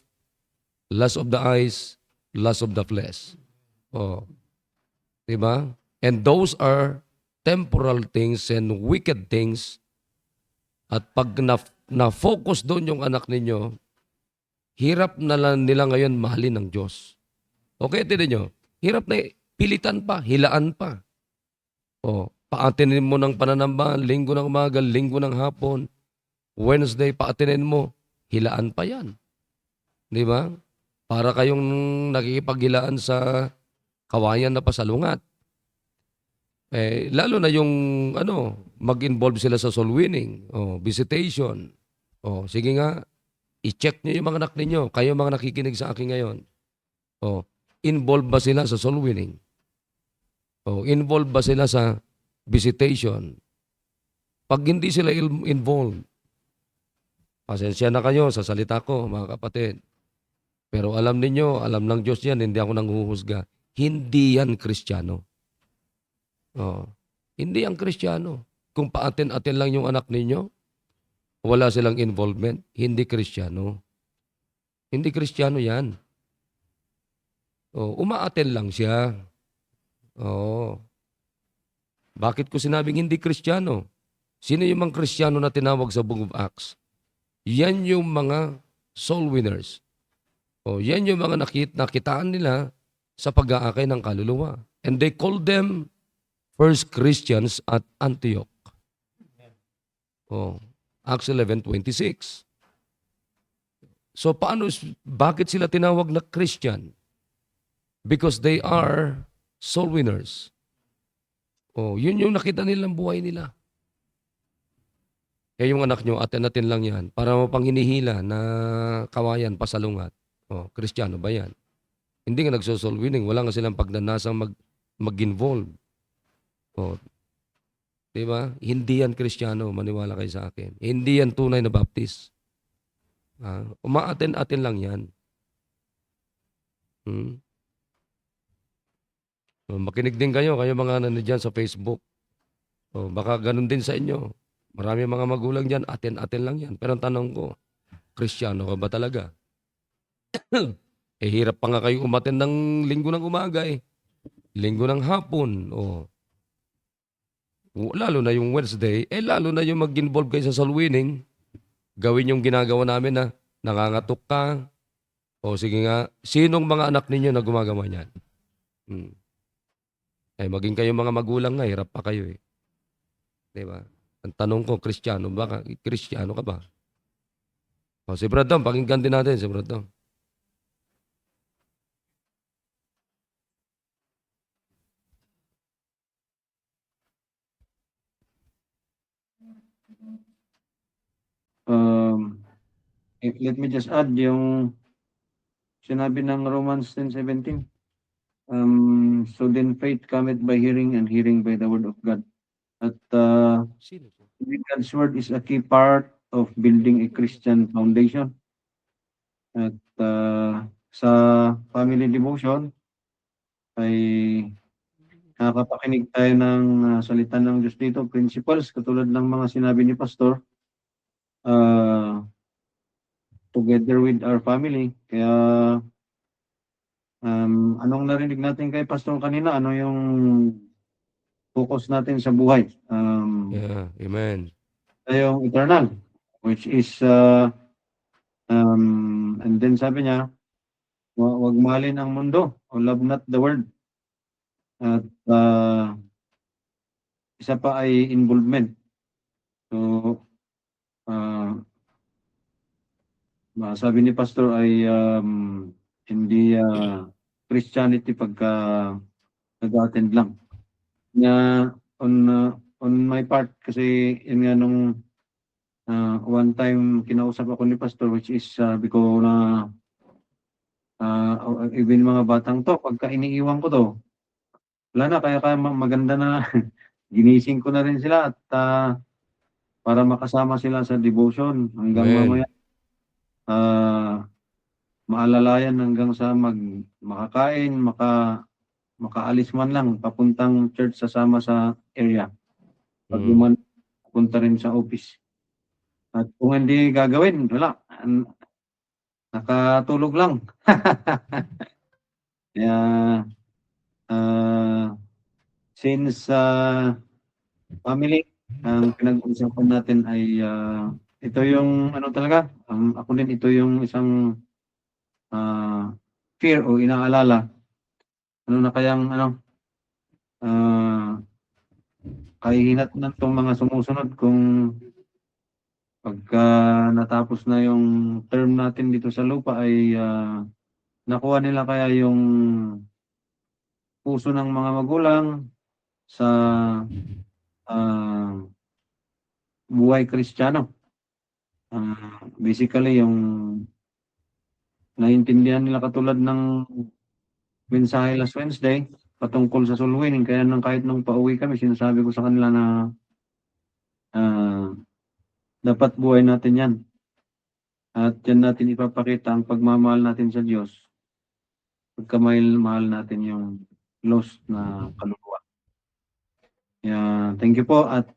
[SPEAKER 3] lust of the eyes, lust of the flesh. Diba? And those are temporal things and wicked things. At pag na-focus doon yung anak ninyo, hirap na lang nila ngayon mahalin ng Diyos. Okay, tinan nyo. Hirap na pilitan pa, hilaan pa. Paatinin mo ng pananambahan, linggo ng umaga, linggo ng hapon, Wednesday, paatinin mo, hilaan pa yan. Di ba? Para kayong nakikipaghilaan sa kawayan na pasalungat. Lalo na yung mag-involve sila sa soul winning, visitation. Sige nga, I-check nyo yung mga anak ninyo. Kayo mga nakikinig sa akin ngayon. Oh, involved ba sila sa soul winning? Oh, involved ba sila sa visitation? Pag hindi sila involved, pasensya na kayo sa salita ko, mga kapatid. Pero alam ninyo, alam ng Diyos yan, hindi ako nanghuhusga. Hindi yan Kristiyano. Oh, hindi yan Kristiyano. Kung paatin-atin lang yung anak ninyo, wala silang involvement, hindi Kristiyano. Hindi Kristiyano yan. Oh, umaaten lang siya. Oh. Bakit ko sinabing hindi Kristiyano? Sino yung mga Kristiyano na tinawag sa Book of Acts? Yan yung mga soul winners. Oh, yan yung mga nakitaan nila sa pag-aakay ng kaluluwa. And they called them first Christians at Antioch. Oh, Acts 11:26. So bakit sila tinawag na Christian? Because they are soul winners. Oh, yun yung nakita nilang buhay nila. Eh yung anak nyo, atin-atin lang yan para mapanghinihila na kawayan, pasalungat. Oh, Kristiyano ba yan? Hindi nga nagso-soul winning. Wala nga silang pagnanasang mag-involve. Oh, di ba? Hindi yan Kristiyano, maniwala kayo sa akin. Hindi yan tunay na Baptist. Umaatin-atin lang yan. So, makinig din kayo mga nandiyan sa Facebook. So, baka ganun din sa inyo. Marami mga magulang dyan, atin-atin lang yan. Pero ang tanong ko, Kristiyano ka ba talaga? Hirap pa nga kayo umatin ng linggo ng umaga Linggo ng hapon. Oh. Lalo na yung Wednesday, lalo na yung mag-involve kayo sa soul winning. Gawin yung ginagawa namin na nangangatok ka. O sige nga, sinong mga anak ninyo na gumagawa niyan? Maging kayo mga magulang nga, hirap pa kayo Diba? Ang tanong ko, Kristiyano ka ba? O si Brad Dom, pakinggan din natin si Brad Dom.
[SPEAKER 6] Let me just add yung sinabi ng Romans 10:17. So then faith cometh by hearing and hearing by the word of God. At God's word is a key part of building a Christian foundation. At sa family devotion ay nakakapakinig tayo ng salita ng Diyos dito, principles, katulad ng mga sinabi ni Pastor, together with our family. Kaya anong narinig natin kay Pastor kanina? Ano yung focus natin sa buhay?
[SPEAKER 3] Amen.
[SPEAKER 6] Yung eternal, which is and then sabi niya, wag mahalin ang mundo, o love not the world. At isa pa ay involvement. So sabi ni Pastor ay hindi Christianity pagka nag-attend lang. On my part, kasi yun nga nung one time kinausap ako ni Pastor, which is sabi ko na even mga batang to, pagka iniiwan ko to, wala na, kaya maganda na ginising ko na rin sila at para makasama sila sa devotion hanggang mamaya maalalayan hanggang sa makakain, makaalis man lang papuntang church sasama sa area. Pag punta rin sa office. At kung hindi gagawin, wala. Nakatulog lang. Kaya since family, ang pinag-usapan natin ay ito yung talaga, ako din ito yung isang fear o inaalala. Ano na kayang kahihinat na itong mga sumusunod kung pagka natapos na yung term natin dito sa lupa ay nakuha nila kaya yung puso ng mga magulang sa buhay Kristiyano. Basically yung naiintindihan nila katulad ng mensahe last Wednesday patungkol sa soul winning. Kaya kahit nung pauwi kami, sinasabi ko sa kanila na dapat buhay natin yan. At yan natin ipapakita ang pagmamahal natin sa Diyos. Pagkamahal natin yung lost na kaluluwa. Thank you po. At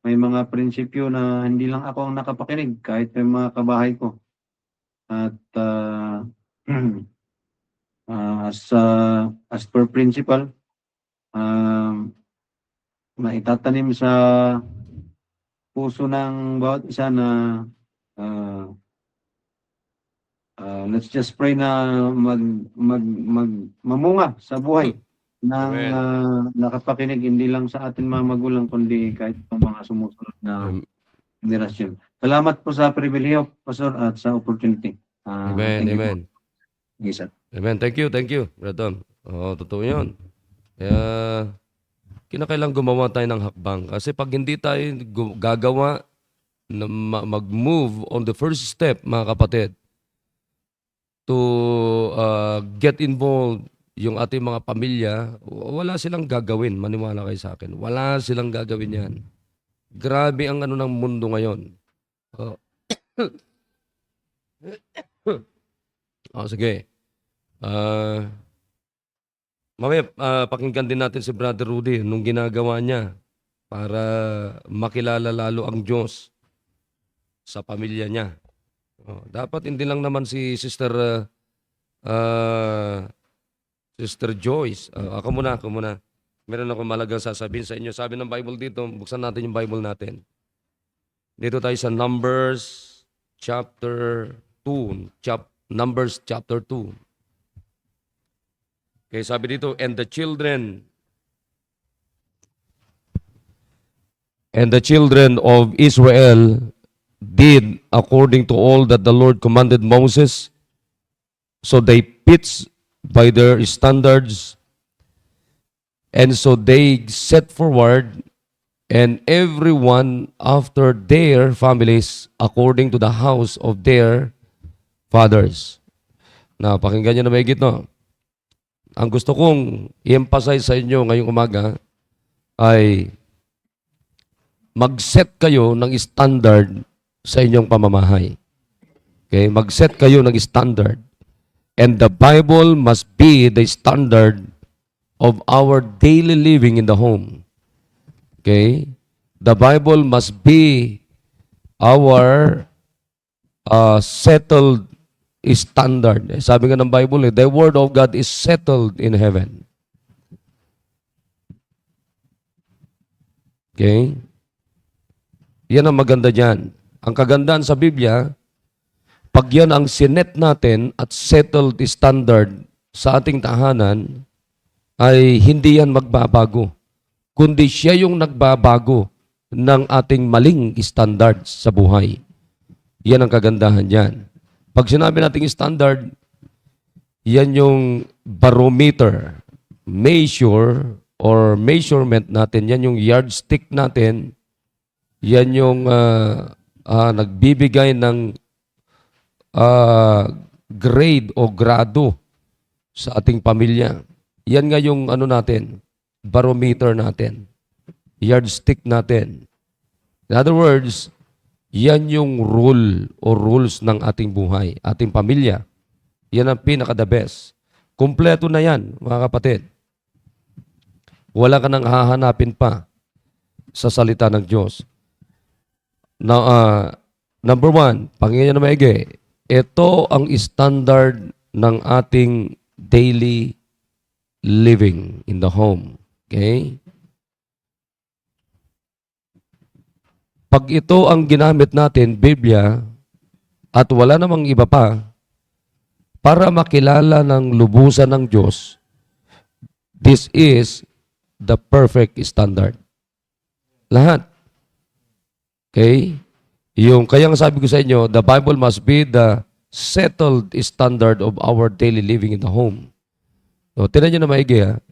[SPEAKER 6] may mga prinsipyo na hindi lang ako ang nakapakinig, kahit may mga kabahay ko. At as per principle, maitatanim sa puso ng bawat isa na let's just pray na mamunga sa buhay ng nakapakinig, hindi lang sa atin mga magulang, kundi kahit pang mga sumusunod na generasyon. Salamat po sa pribilehiyo, Pastor, at sa opportunity.
[SPEAKER 3] Amen,
[SPEAKER 6] Thank you po.
[SPEAKER 3] amen.
[SPEAKER 6] Yes, sir.
[SPEAKER 3] Amen. Thank you, Brother Tom. Oo, totoo yun. Kaya, kinakailang gumawa tayo ng hakbang. Kasi pag hindi tayo gagawa, na mag-move on the first step, mga kapatid, to get involved yung ating mga pamilya, wala silang gagawin. Maniwala kayo sa akin. Wala silang gagawin yan. Grabe ang ano ng mundo ngayon. Oh. Sige. Mamaya, pakinggan din natin si Brother Rudy nung ginagawa niya para makilala lalo ang Diyos sa pamilya niya. Dapat hindi lang naman si Sister Joyce. Ako muna. Meron ako malagang sasabihin sa inyo. Sabi ng Bible dito, buksan natin yung Bible natin. Dito tayo sa Numbers chapter 2. Numbers chapter 2. Okay, sabi dito, and the children of Israel did according to all that the Lord commanded Moses. So they pitched by their standards, and so they set forward, and everyone after their families, according to the house of their fathers. Now, pakinggan nyo na mahigit, no? Ang gusto kong i-emphasize sa inyo ngayong umaga ay mag-set kayo ng standard sa inyong pamamahay. Okay? Mag-set kayo ng standard. And the Bible must be the standard of our daily living in the home. Okay? The Bible must be our settled standard. Sabi nga ng Bible, the Word of God is settled in heaven. Okay? Yan ang maganda dyan. Ang kagandaan sa Biblia, pag yan ang sinet natin at settled standard sa ating tahanan, ay hindi yan magbabago. Kundi siya yung nagbabago ng ating maling standards sa buhay. Yan ang kagandahan yan. Pag sinabi nating standard, yan yung barometer, measure or measurement natin, yan yung yardstick natin, yan yung nagbibigay ng grade o grado sa ating pamilya. Yan nga yung ano natin, barometer natin, yardstick natin. In other words, yan yung rule o rules ng ating buhay, ating pamilya. Yan ang pinaka-the best. Kumpleto na yan, mga kapatid. Wala ka nang hahanapin pa sa salita ng Diyos. Now, number 1, pakinggan nyo na maigi. Ito ang standard ng ating daily living in the home. Okay? Pag ito ang ginamit natin, Biblia, at wala namang iba pa, para makilala ng lubusan ng Diyos, this is the perfect standard. Lahat. Okay? Kaya nga sabi ko sa inyo, the Bible must be the settled standard of our daily living in the home. So, tinan nyo na maigi, ha?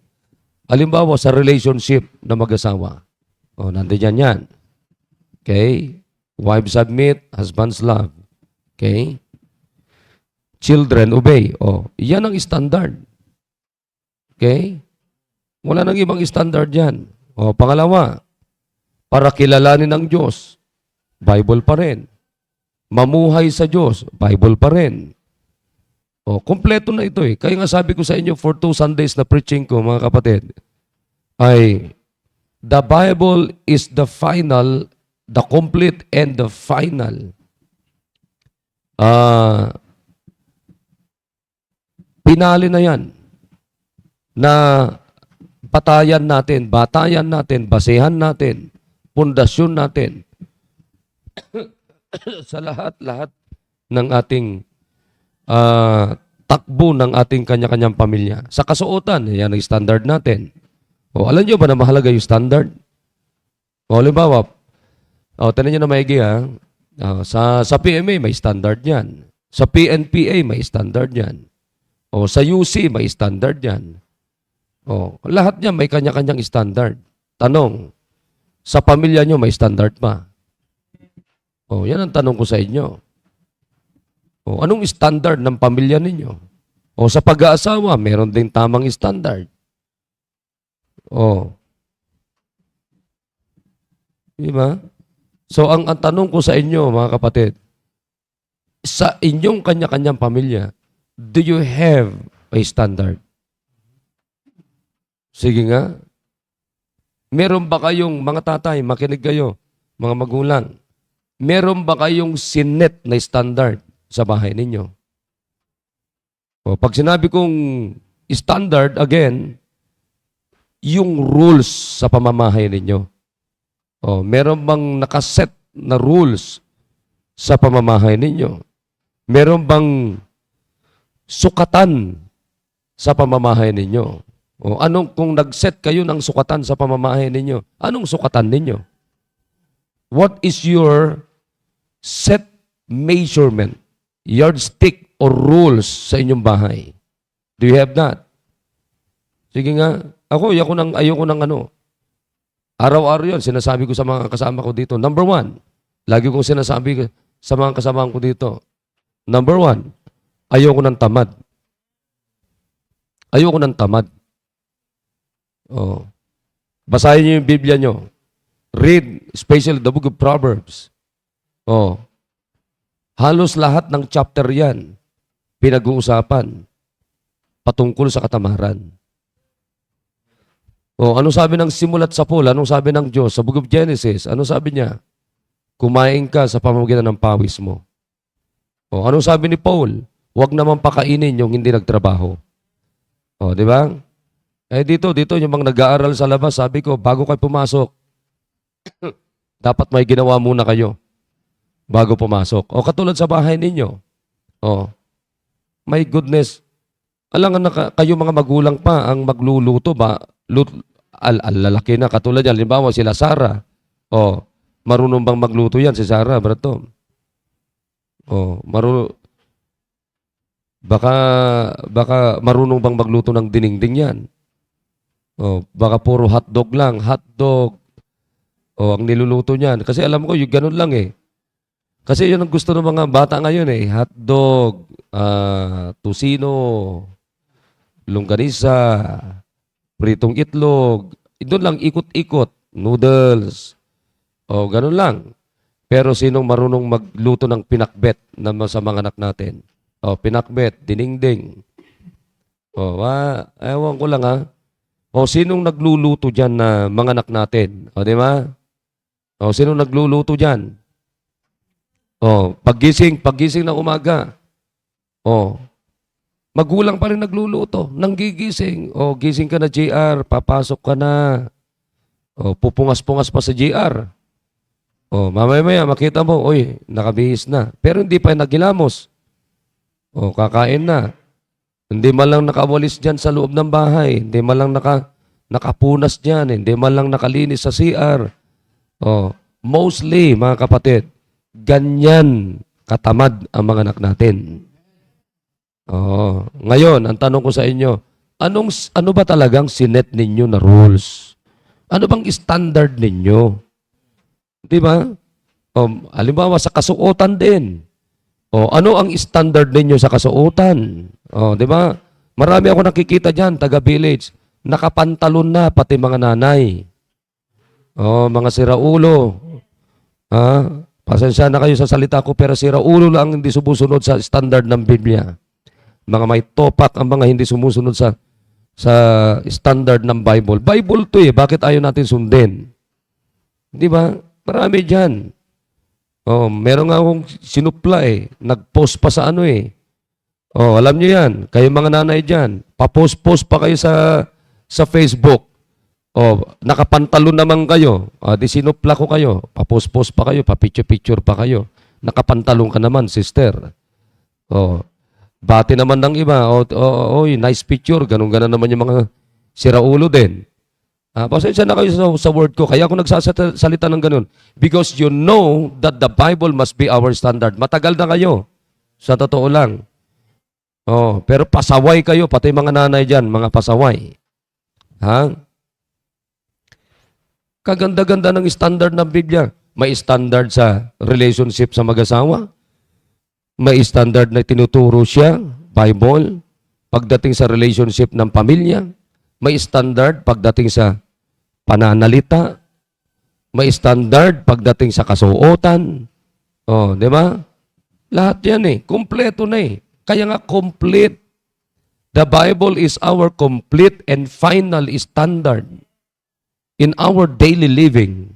[SPEAKER 3] Halimbawa, sa relationship na mag-asawa. Nandiyan yan. Okay? Wives submit, husbands love. Okay? children obey. Yan ang standard. Okay? Wala nang ibang standard yan. Pangalawa, para kilalanin ang Diyos, Bible pa rin. Mamuhay sa Diyos, Bible pa rin. Kompleto na ito eh. Kaya nga sabi ko sa inyo for 2 Sundays na preaching ko, mga kapatid, ay the Bible is the final, the complete and the final pinali na yan na patayan natin, batayan natin, basehan natin, pundasyon natin sa lahat-lahat ng ating takbo ng ating kanya-kanyang pamilya. Sa kasuotan, yan ang standard natin. Alam nyo ba na mahalaga yung standard? Halimbawa, tanan nyo na maigi ha, sa PMA may standard yan. Sa PNPA may standard yan. Sa UC may standard yan. Lahat niya may kanya-kanyang standard. Tanong, sa pamilya nyo may standard pa? Yan ang tanong ko sa inyo. Anong standard ng pamilya ninyo? Sa pag-aasawa, meron din tamang standard. Diba? So, ang tanong ko sa inyo, mga kapatid, sa inyong kanya-kanyang pamilya, do you have a standard? Sige nga. Meron ba kayong, mga tatay, makinig kayo, mga magulang, meron ba kayong sinet na standard sa bahay ninyo? Pag sinabi kong standard, again, yung rules sa pamamahay ninyo. Meron bang nakaset na rules sa pamamahay ninyo? Meron bang sukatan sa pamamahay ninyo? Anong kung nag-set kayo ng sukatan sa pamamahay ninyo? Anong sukatan ninyo? What is your set measurement, yardstick or rules sa inyong bahay? Do you have that? Sige nga. Ayoko ng araw-araw yun, sinasabi ko sa mga kasama ko dito. Number 1, lagi kong sinasabi sa mga kasama ko dito. Number 1, ayoko ng tamad. Ayoko ng tamad. Basahin niyo yung Biblia niyo. Read, especially the book of Proverbs. Halos lahat ng chapter yan, pinag-uusapan patungkol sa katamaran. Ano sabi ng simulat sa pool? Anong sabi ng Diyos? Sa book of Genesis, ano sabi niya? Kumain ka sa pamamagitan ng pawis mo. Anong sabi ni Paul? Huwag naman pakainin yung hindi nagtrabaho. Di ba? Dito, yung mga nag-aaral sa labas, sabi ko, bago kayo pumasok, dapat may ginawa muna kayo bago pumasok. Katulad sa bahay ninyo. My goodness. Alam nga kayo mga magulang pa ang magluluto ba? Lalaki na katulad yan. Halimbawa sila Sarah. Marunong bang magluto yan si Sarah, Brad Tom? Baka marunong bang magluto ng dinengding yan? Baka puro hotdog lang. Hotdog. Ang niluluto niyan. Kasi alam ko, yung ganun lang eh. Kasi yun ang gusto ng mga bata ngayon eh. Hotdog, tusino, longganisa, pritong itlog. Doon lang ikot-ikot. Noodles. Ganun lang. Pero sinong marunong magluto ng pinakbet na sa mga anak natin? Pinakbet, dinengding. Ewan ko lang ha. Sinong nagluluto dyan na mga anak natin? Di ba? Sinong nagluluto dyan? Paggising ng umaga. Magulang pa rin nagluluto. Nang gigising. Gising ka na JR, papasok ka na. Pupungas-pungas pa sa JR. Mamaya makita mo, nakabihis na. Pero hindi pa nagilamos. Kakain na. Hindi man lang nakawalis dyan sa loob ng bahay. Hindi man lang nakapunas dyan. Hindi man lang nakalinis sa CR. Mostly, mga kapatid, ganyan katamad ang mga anak natin. Ngayon, ang tanong ko sa inyo, ano ba talagang sinet ninyo na rules? Ano bang standard ninyo? Di ba? Halimbawa, sa kasuotan din. O, ano ang standard ninyo sa kasuotan? O, di ba? Marami ako nakikita dyan, taga-village. Nakapantalon na, pati mga nanay. O, mga siraulo. Ha? Pasensya na kayo sa salita ko, pero siraulo lang hindi sumusunod sa standard ng Biblia. Mga may topak ang mga hindi sumusunod sa standard ng Bible. Bible to eh. Bakit ayaw natin sundin? Di ba? Marami dyan. Oh, meron nga akong sinupla eh. Nag-post pa sa ano eh. Oh, alam niyo yan. Kayo mga nanay dyan. Pa-post-post pa kayo sa Facebook. Oh, nakapantalon naman kayo. Di sinupla ko kayo. Pa-post-post pa kayo. Pa-picture-picture pa kayo. Nakapantalon ka naman, sister. Oh, bati naman ng iba. Oy, nice picture. Ganun-ganon naman yung mga siraulo din. Pasensya na kayo sa word ko. Kaya ako nagsasalita ng ganun. Because you know that the Bible must be our standard. Matagal na kayo. Sa totoo lang. Oh, pero pasaway kayo. Pati mga nanay dyan, mga pasaway. Ha? Kaganda-ganda ng standard ng Biblia. May standard sa relationship sa mag-asawa. May standard na tinuturo siya, Bible. Pagdating sa relationship ng pamilya. May standard pagdating sa pananalita. May standard pagdating sa kasuotan. Oh, di ba? Lahat yan eh. Kompleto na eh. Kaya nga complete. The Bible is our complete and final standard in our daily living.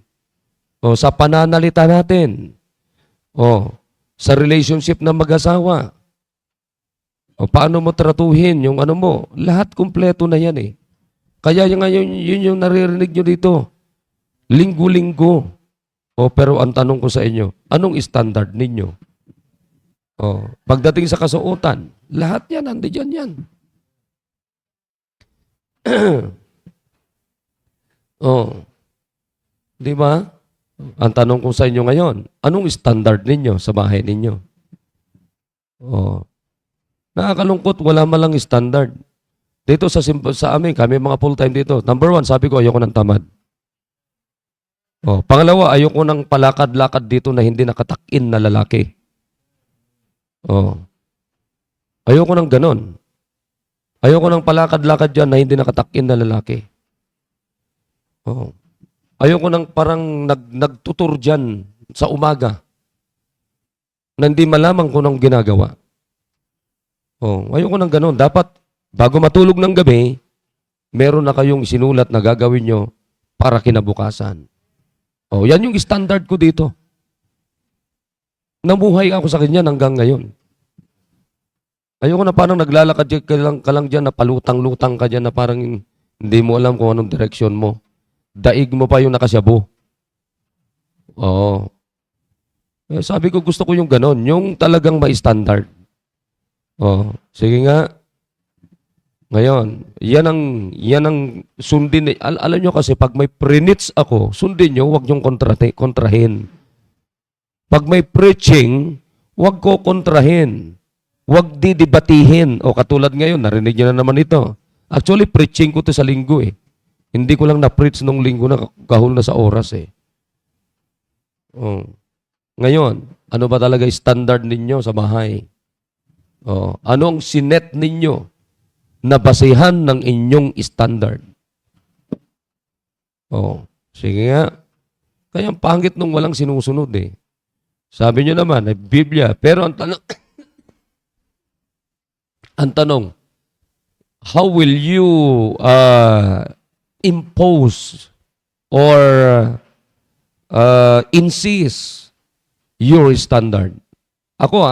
[SPEAKER 3] Oh, sa pananalita natin. Oh, sa relationship ng mag-asawa. O paano mo tratuhin yung ano mo? Lahat kompleto na yan eh. Kaya yun yung naririnig nyo dito. Linggo-linggo. O pero ang tanong ko sa inyo, anong standard ninyo? O, pagdating sa kasuotan, lahat yan, nandiyan yan. O, di ba? Ang tanong ko sa inyo ngayon, anong standard ninyo sa bahay ninyo? O, nakakalungkot, wala malang standard. Dito sa amin, kami mga full-time dito. Number 1, sabi ko, ayoko ng tamad. Pangalawa, ayoko ng palakad-lakad dito na hindi nakatakin na lalaki. Ayoko ng ganon. Ayoko ng palakad-lakad dyan na hindi nakatakin na lalaki. Ayoko ng parang nagtutur dyan sa umaga na hindi malaman kung anong ginagawa. Ayoko ng ganon. Dapat bago matulog ng gabi, meron na kayong sinulat na gagawin nyo para kinabukasan. Yan yung standard ko dito. Namuhay ako sa kanya hanggang ngayon. Ayoko na parang naglalakad ka lang dyan na palutang-lutang ka dyan na parang hindi mo alam kung anong direksyon mo. Daig mo pa yung nakasyabo. Sabi ko gusto ko yung ganon, yung talagang may standard. Sige nga. Ngayon, yan ang sundin. Alam nyo kasi, pag may pre-needs ako, sundin nyo, huwag nyong kontrahin. Pag may preaching, huwag ko kontrahin. Huwag didebatihin. Katulad ngayon, narinig nyo na naman ito. Actually, preaching ko to sa linggo eh. Hindi ko lang na-preach nung linggo na kahul na sa oras eh. Ngayon, ano ba talaga standard ninyo sa bahay? Anong sinet ninyo na basehan ng inyong standard? Sige nga. Kaya ang pangit nung walang sinusunod eh. Sabi nyo naman, ay Biblia. Pero ang tanong, how will you impose or insist your standard? Ako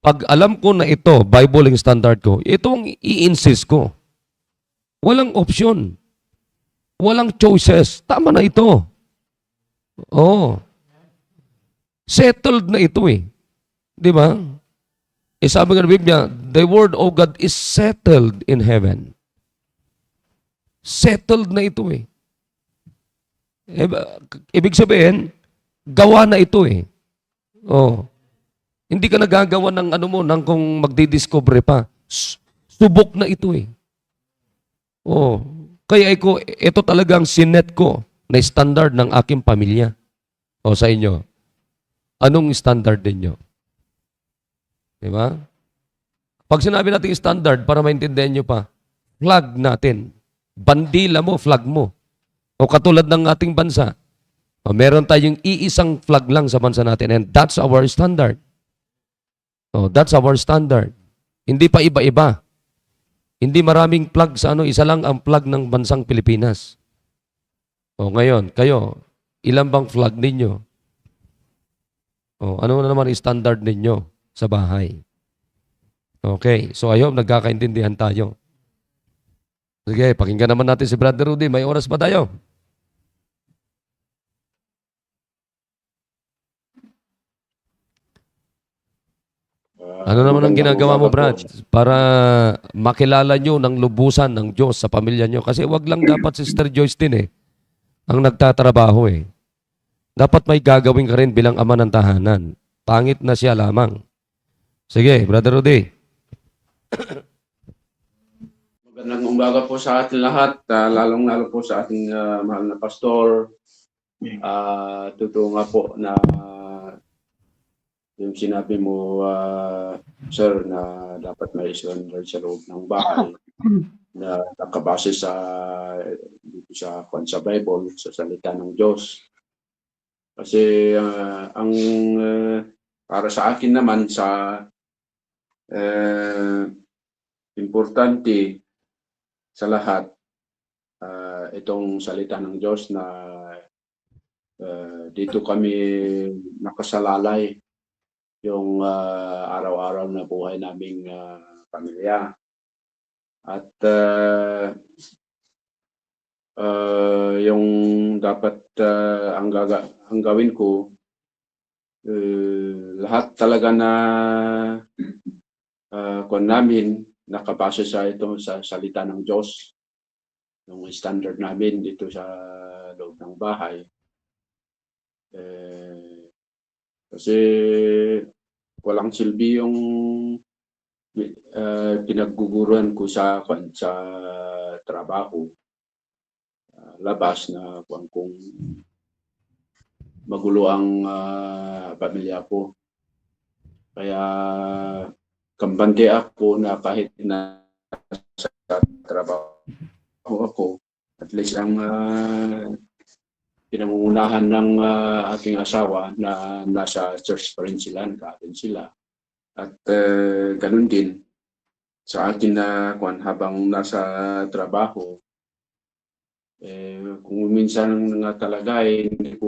[SPEAKER 3] pag alam ko na ito, Bible yung standard ko, itong i-insist ko. Walang option. Walang choices. Tama na ito. Settled na ito eh. Di ba? Sabi nga ng Biblia, the word of God is settled in heaven. Settled na ito eh. Ibig sabihin, gawa na ito eh. Hindi ka nagagawa ng ng kung magdidiscover pa. Subok na ito eh. Kaya ito talagang sinet ko na standard ng aking pamilya. Sa inyo. Anong standard ninyo? Di ba? Pag sinabi natin standard, para maintindihan nyo pa, flag natin. Bandila mo, flag mo. O katulad ng ating bansa, meron tayong iisang flag lang sa bansa natin and that's our standard. That's our standard. Hindi pa iba-iba. Hindi maraming flag sa isa lang ang flag ng bansang Pilipinas. Ngayon, kayo, ilan bang flag ninyo? Ano na naman standard ninyo sa bahay? Okay, so I hope nagkakaintindihan tayo. Sige, pakinggan naman natin si Brother Rudy. May oras pa tayo. Ano naman ang ginagawa mo, Brad, para makilala nyo ng lubusan ng Diyos sa pamilya nyo? Kasi wag lang dapat Sister Joyce din ang nagtatrabaho Dapat may gagawin ka rin bilang ama ng tahanan. Pangit na siya lamang. Sige, Brother Rudy.
[SPEAKER 7] Magandang umaga po sa ating lahat, lalong-lalo po sa ating mahal na pastor. Totoo nga po na yung sinabi mo, sir, na dapat may surrender sa loob ng bahay na nakabase dito sa Bible, sa salita ng Diyos. Kasi ang para sa akin naman importante sa lahat itong salita ng Diyos na dito kami nakasalalay yung araw-araw na buhay naming pamilya. At yung dapat ang gawin ko, lahat talaga na kung namin nakabase sa salita ng Diyos, yung standard namin dito sa loob ng bahay. Kasi walang silbi yung pinagguguruan ko sa trabaho. Labas na kung magulo ang pamilya ko. Kaya kampante ako na kahit na sa trabaho ako, at least ang pinangungunahan ng aking asawa na nasa church pa rin sila, naka-attend sila. At ganun din sa akin na habang nasa trabaho, kung minsan nga talaga hindi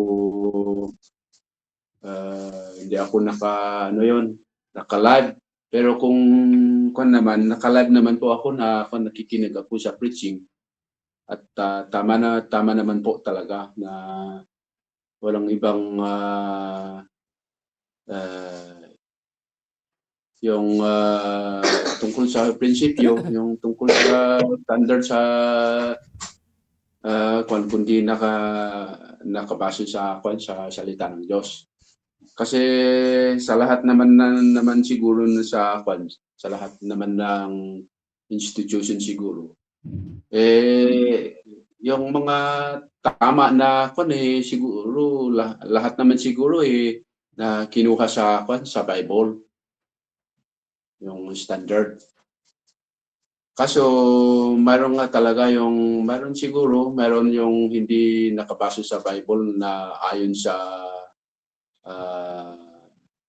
[SPEAKER 7] ako naka-live. Pero kung naka-live naman po ako na nakikinig ako sa preaching. At tama naman po talaga na walang ibang yung tungkol sa prinsipyo, yung tungkol sa standard sa kundi nakabase sa salita ng Diyos. Kasi sa lahat naman siguro sa lahat naman ng institution siguro, yung mga tama na siguro lahat naman siguro na kinuha sa Bible, yung standard. Kaso mayroon nga talaga mayroon yung hindi nakabase sa Bible na ayon sa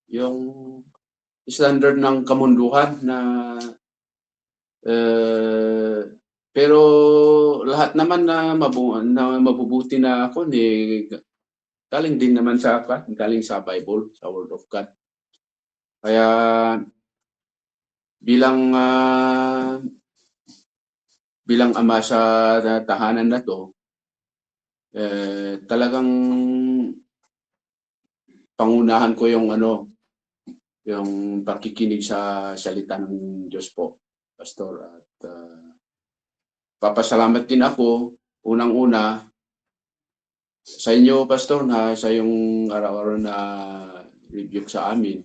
[SPEAKER 7] yung standard ng kamunduhan na pero lahat naman na mabubuti na galing din naman galing sa Bible, sa Word of God. Kaya bilang ama sa tahanan na to, talagang pangunahan ko yung pakikinig sa salita ng Diyos po, Pastor. At papasalamat din ako unang-una sa inyo, Pastor, sa yung araw-araw na review sa amin.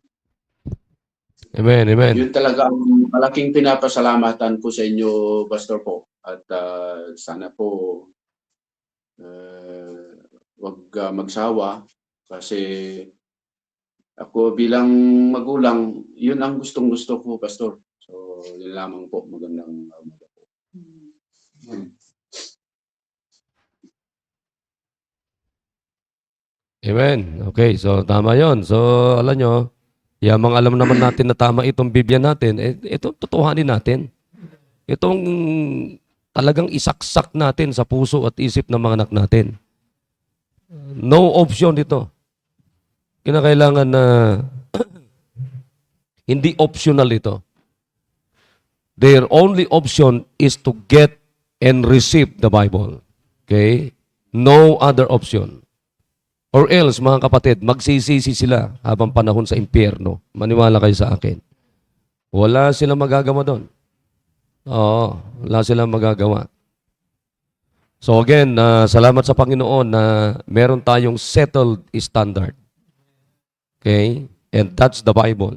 [SPEAKER 3] Amen, amen.
[SPEAKER 7] Yun talaga ang malaking pinapasalamatan ko sa inyo, Pastor po. At sana po wag magsawa kasi ako bilang magulang, yun ang gustong-gusto ko, Pastor. So, yun lamang po. Magandang umaga po.
[SPEAKER 3] Amen. Okay, so tama yon. So, alam nyo, yamang alam naman natin na tama itong Biblia natin, ito totohanin natin. Itong talagang isaksak natin sa puso at isip ng mga anak natin. No option dito. Kinakailangan na hindi optional ito. Their only option is to get and receive the Bible. Okay? No other option. Or else, mga kapatid, magsisisi sila habang panahon sa impyerno. Maniwala kayo sa akin. Wala silang magagawa doon. Oo, wala silang magagawa. So again, salamat sa Panginoon na meron tayong settled standard. Okay? And that's the Bible.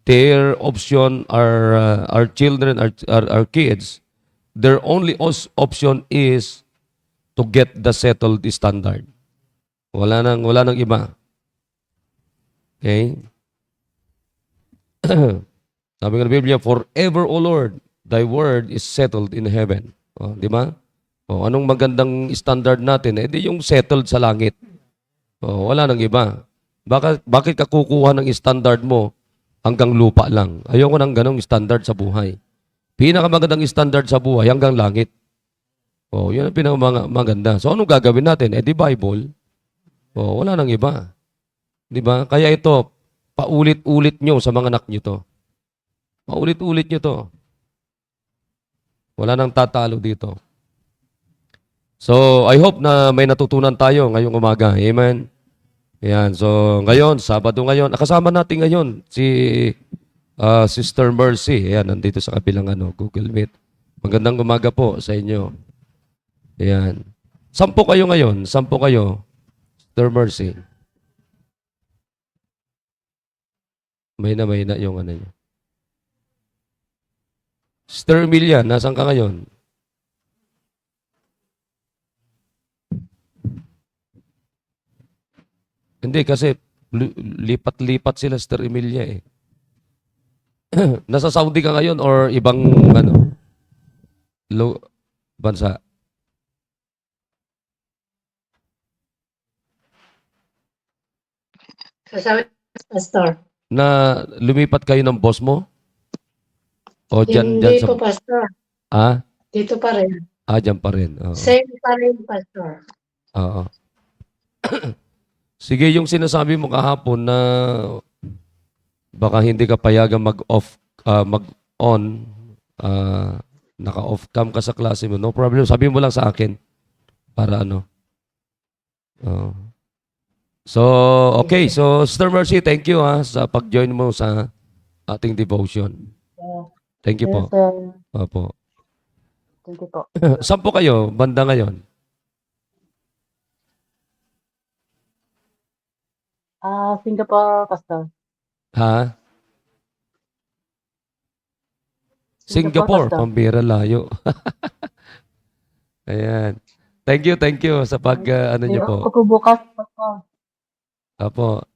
[SPEAKER 3] Their option, our children, our kids, their only option is to get the settled standard. Wala nang iba. Okay? Sabi ng Biblia, forever, O Lord, thy word is settled in heaven. O, di ba? O, anong magandang standard natin? Di yung settled sa langit. O, wala nang iba. Bakit ka kukuha ng standard mo hanggang lupa lang? Ayoko ng ganong standard sa buhay. Pinakamagandang standard sa buhay hanggang langit. Oh, yun ang pinakamaganda. So, anong gagawin natin? Di Bible. Oh, wala nang iba. Di ba? Kaya ito, paulit-ulit nyo sa mga anak nyo to. Paulit-ulit nyo to. Wala nang tatalo dito. So, I hope na may natutunan tayo ngayong umaga. Amen? Ayan. So, ngayon, Sabado ngayon, kasama natin ngayon si Sister Mercy. Ayan, nandito sa kabilang Google Meet. Magandang umaga po sa inyo. Ayan. 10 kayo ngayon. 10 kayo. Sister Mercy. Mahina yung niyo. Sister Emilia, nasan ka ngayon? Hindi, kasi lipat-lipat sila, Sister Emilia eh. Nasa Saudi ka ngayon or ibang bansa?
[SPEAKER 8] Sasabi, Pastor.
[SPEAKER 3] Na lumipat kayo ng boss mo? O dyan
[SPEAKER 8] Hindi
[SPEAKER 3] sa...
[SPEAKER 8] po, Pastor.
[SPEAKER 3] Ah?
[SPEAKER 8] Dito pa rin.
[SPEAKER 3] Dyan pa rin. Oo.
[SPEAKER 8] Same pa rin, Pastor.
[SPEAKER 3] Oo. Sige, yung sinasabi mo kahapon na baka hindi ka payagan mag-on, naka-off cam ka sa klase mo. No problem. Sabi mo lang sa akin. Para Oo. So, okay. So, Sister Mercy, thank you sa pag-join mo sa ating devotion. Thank you po.
[SPEAKER 8] Yes, sir.
[SPEAKER 3] Opo.
[SPEAKER 8] Thank you po.
[SPEAKER 3] 10 kayo, banda ngayon.
[SPEAKER 8] Singapore, Pastor.
[SPEAKER 3] Ha? Singapore,
[SPEAKER 8] Pastor.
[SPEAKER 3] pambira layo. Ayan. Thank you sa pag, niyo po.
[SPEAKER 8] Ako po bukas, Pastor.
[SPEAKER 3] Opo.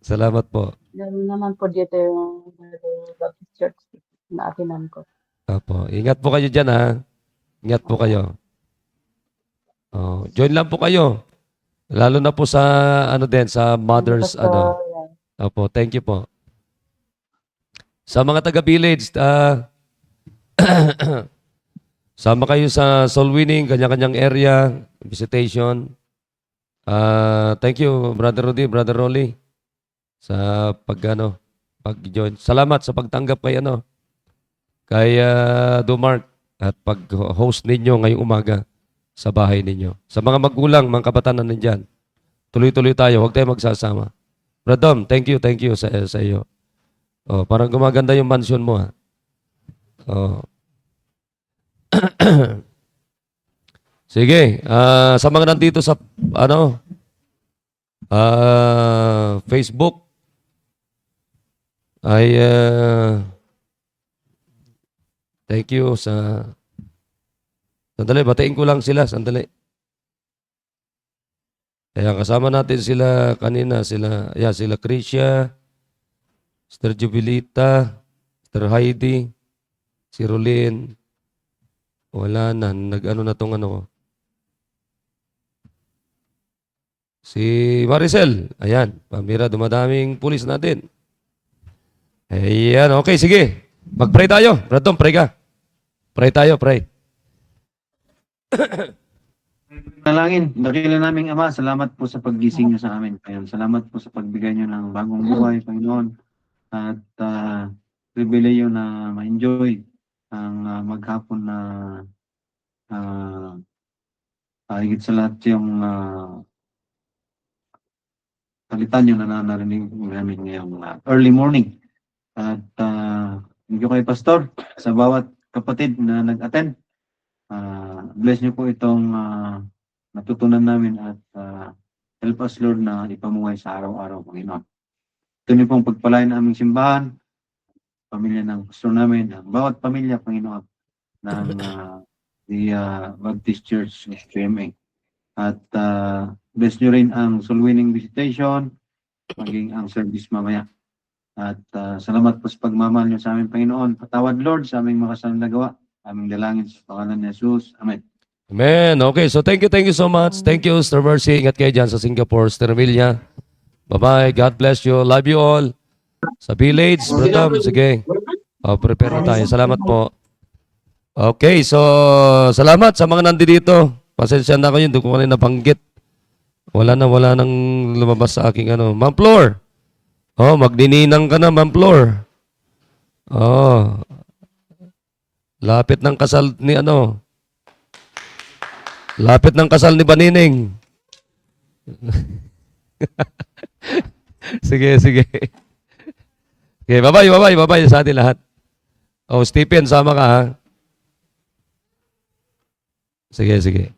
[SPEAKER 3] Salamat po.
[SPEAKER 8] Meron naman po dito yung Baptist Church na atinan ko.
[SPEAKER 3] Opo. Ingat po kayo dyan, ha? Ingat po kayo. Oh, join lang po kayo. Lalo na po sa, sa mothers,
[SPEAKER 8] Pastor, yan.
[SPEAKER 3] Opo, thank you po. Sa mga taga-village, sama kayo sa soul winning, kanya-kanyang area, visitation. Thank you, Brother Rudy, Brother Rolly, sa pag-join. Salamat sa pagtanggap kay Dumark at pag-host ninyo ngayong umaga sa bahay ninyo. Sa mga magulang, mga kabataan na nandyan, tuloy-tuloy tayo, huwag tayo magsasama. Bradom, thank you sa iyo. Oh, parang gumaganda yung mansion mo, ha. Oh. Sige, sa mga nandito sa Facebook ay thank you sa sandali, batiin ko lang sila, sandali. Kaya kasama natin sila kanina, sila Krisha, Sister Jubilita, Sister Heidi, si Rolyn. Wala na, nag-ano na tong ano ko. Si Maricel, ayan, pamira, dumadaming pulis natin. Ayan, okay, sige. Mag-pray tayo. Bradom, pray ka. Pray tayo, pray.
[SPEAKER 6] Nalangin, dakila naming Ama, salamat po sa paggising niyo sa amin. Ayan, salamat po sa pagbigay niyo ng bagong buhay, Panginoon. At pribileyo na ma-enjoy ang maghapon na higit sa lahat yung salita niyo na narinig namin ngayong early morning. At thank you kay Pastor sa bawat kapatid na nag-attend. Bless niyo po itong natutunan namin at help us, Lord, na ipamuhay sa araw-araw, Panginoon. Ito niyo pong pagpalain ng aming simbahan, pamilya ng pastor namin, ang bawat pamilya, Panginoon, ng the Baptist Church of GMA. At bless niyo rin ang soul winning visitation, maging ang service mamaya. At salamat po sa pagmamahal niyo sa aming Panginoon. Patawad, Lord, sa aming makasalang nagawa. Aming dalangin sa pangalan ni Jesus. Amen.
[SPEAKER 3] Amen. Okay, so thank you so much. Thank you, Sister Mercy. Ingat kayo dyan sa Singapore, Sister Emilia. Bye-bye. God bless you. Love you all. Sa village, Bradom, sige. Prepare na tayo. Salamat po. Okay, so salamat sa mga nandito. Pasensya na kayo, hindi ko kanina nabanggit. Wala nang lumabas sa aking ano. Ma'am Flor. Oh, magdininang ka na, Ma'am Flor. Oh. Lapit ng kasal ni ano. Lapit ng kasal ni Banining. Sige. Okay, bye-bye sa atin lahat. Oh, Stephen, sama ka ha. Sige.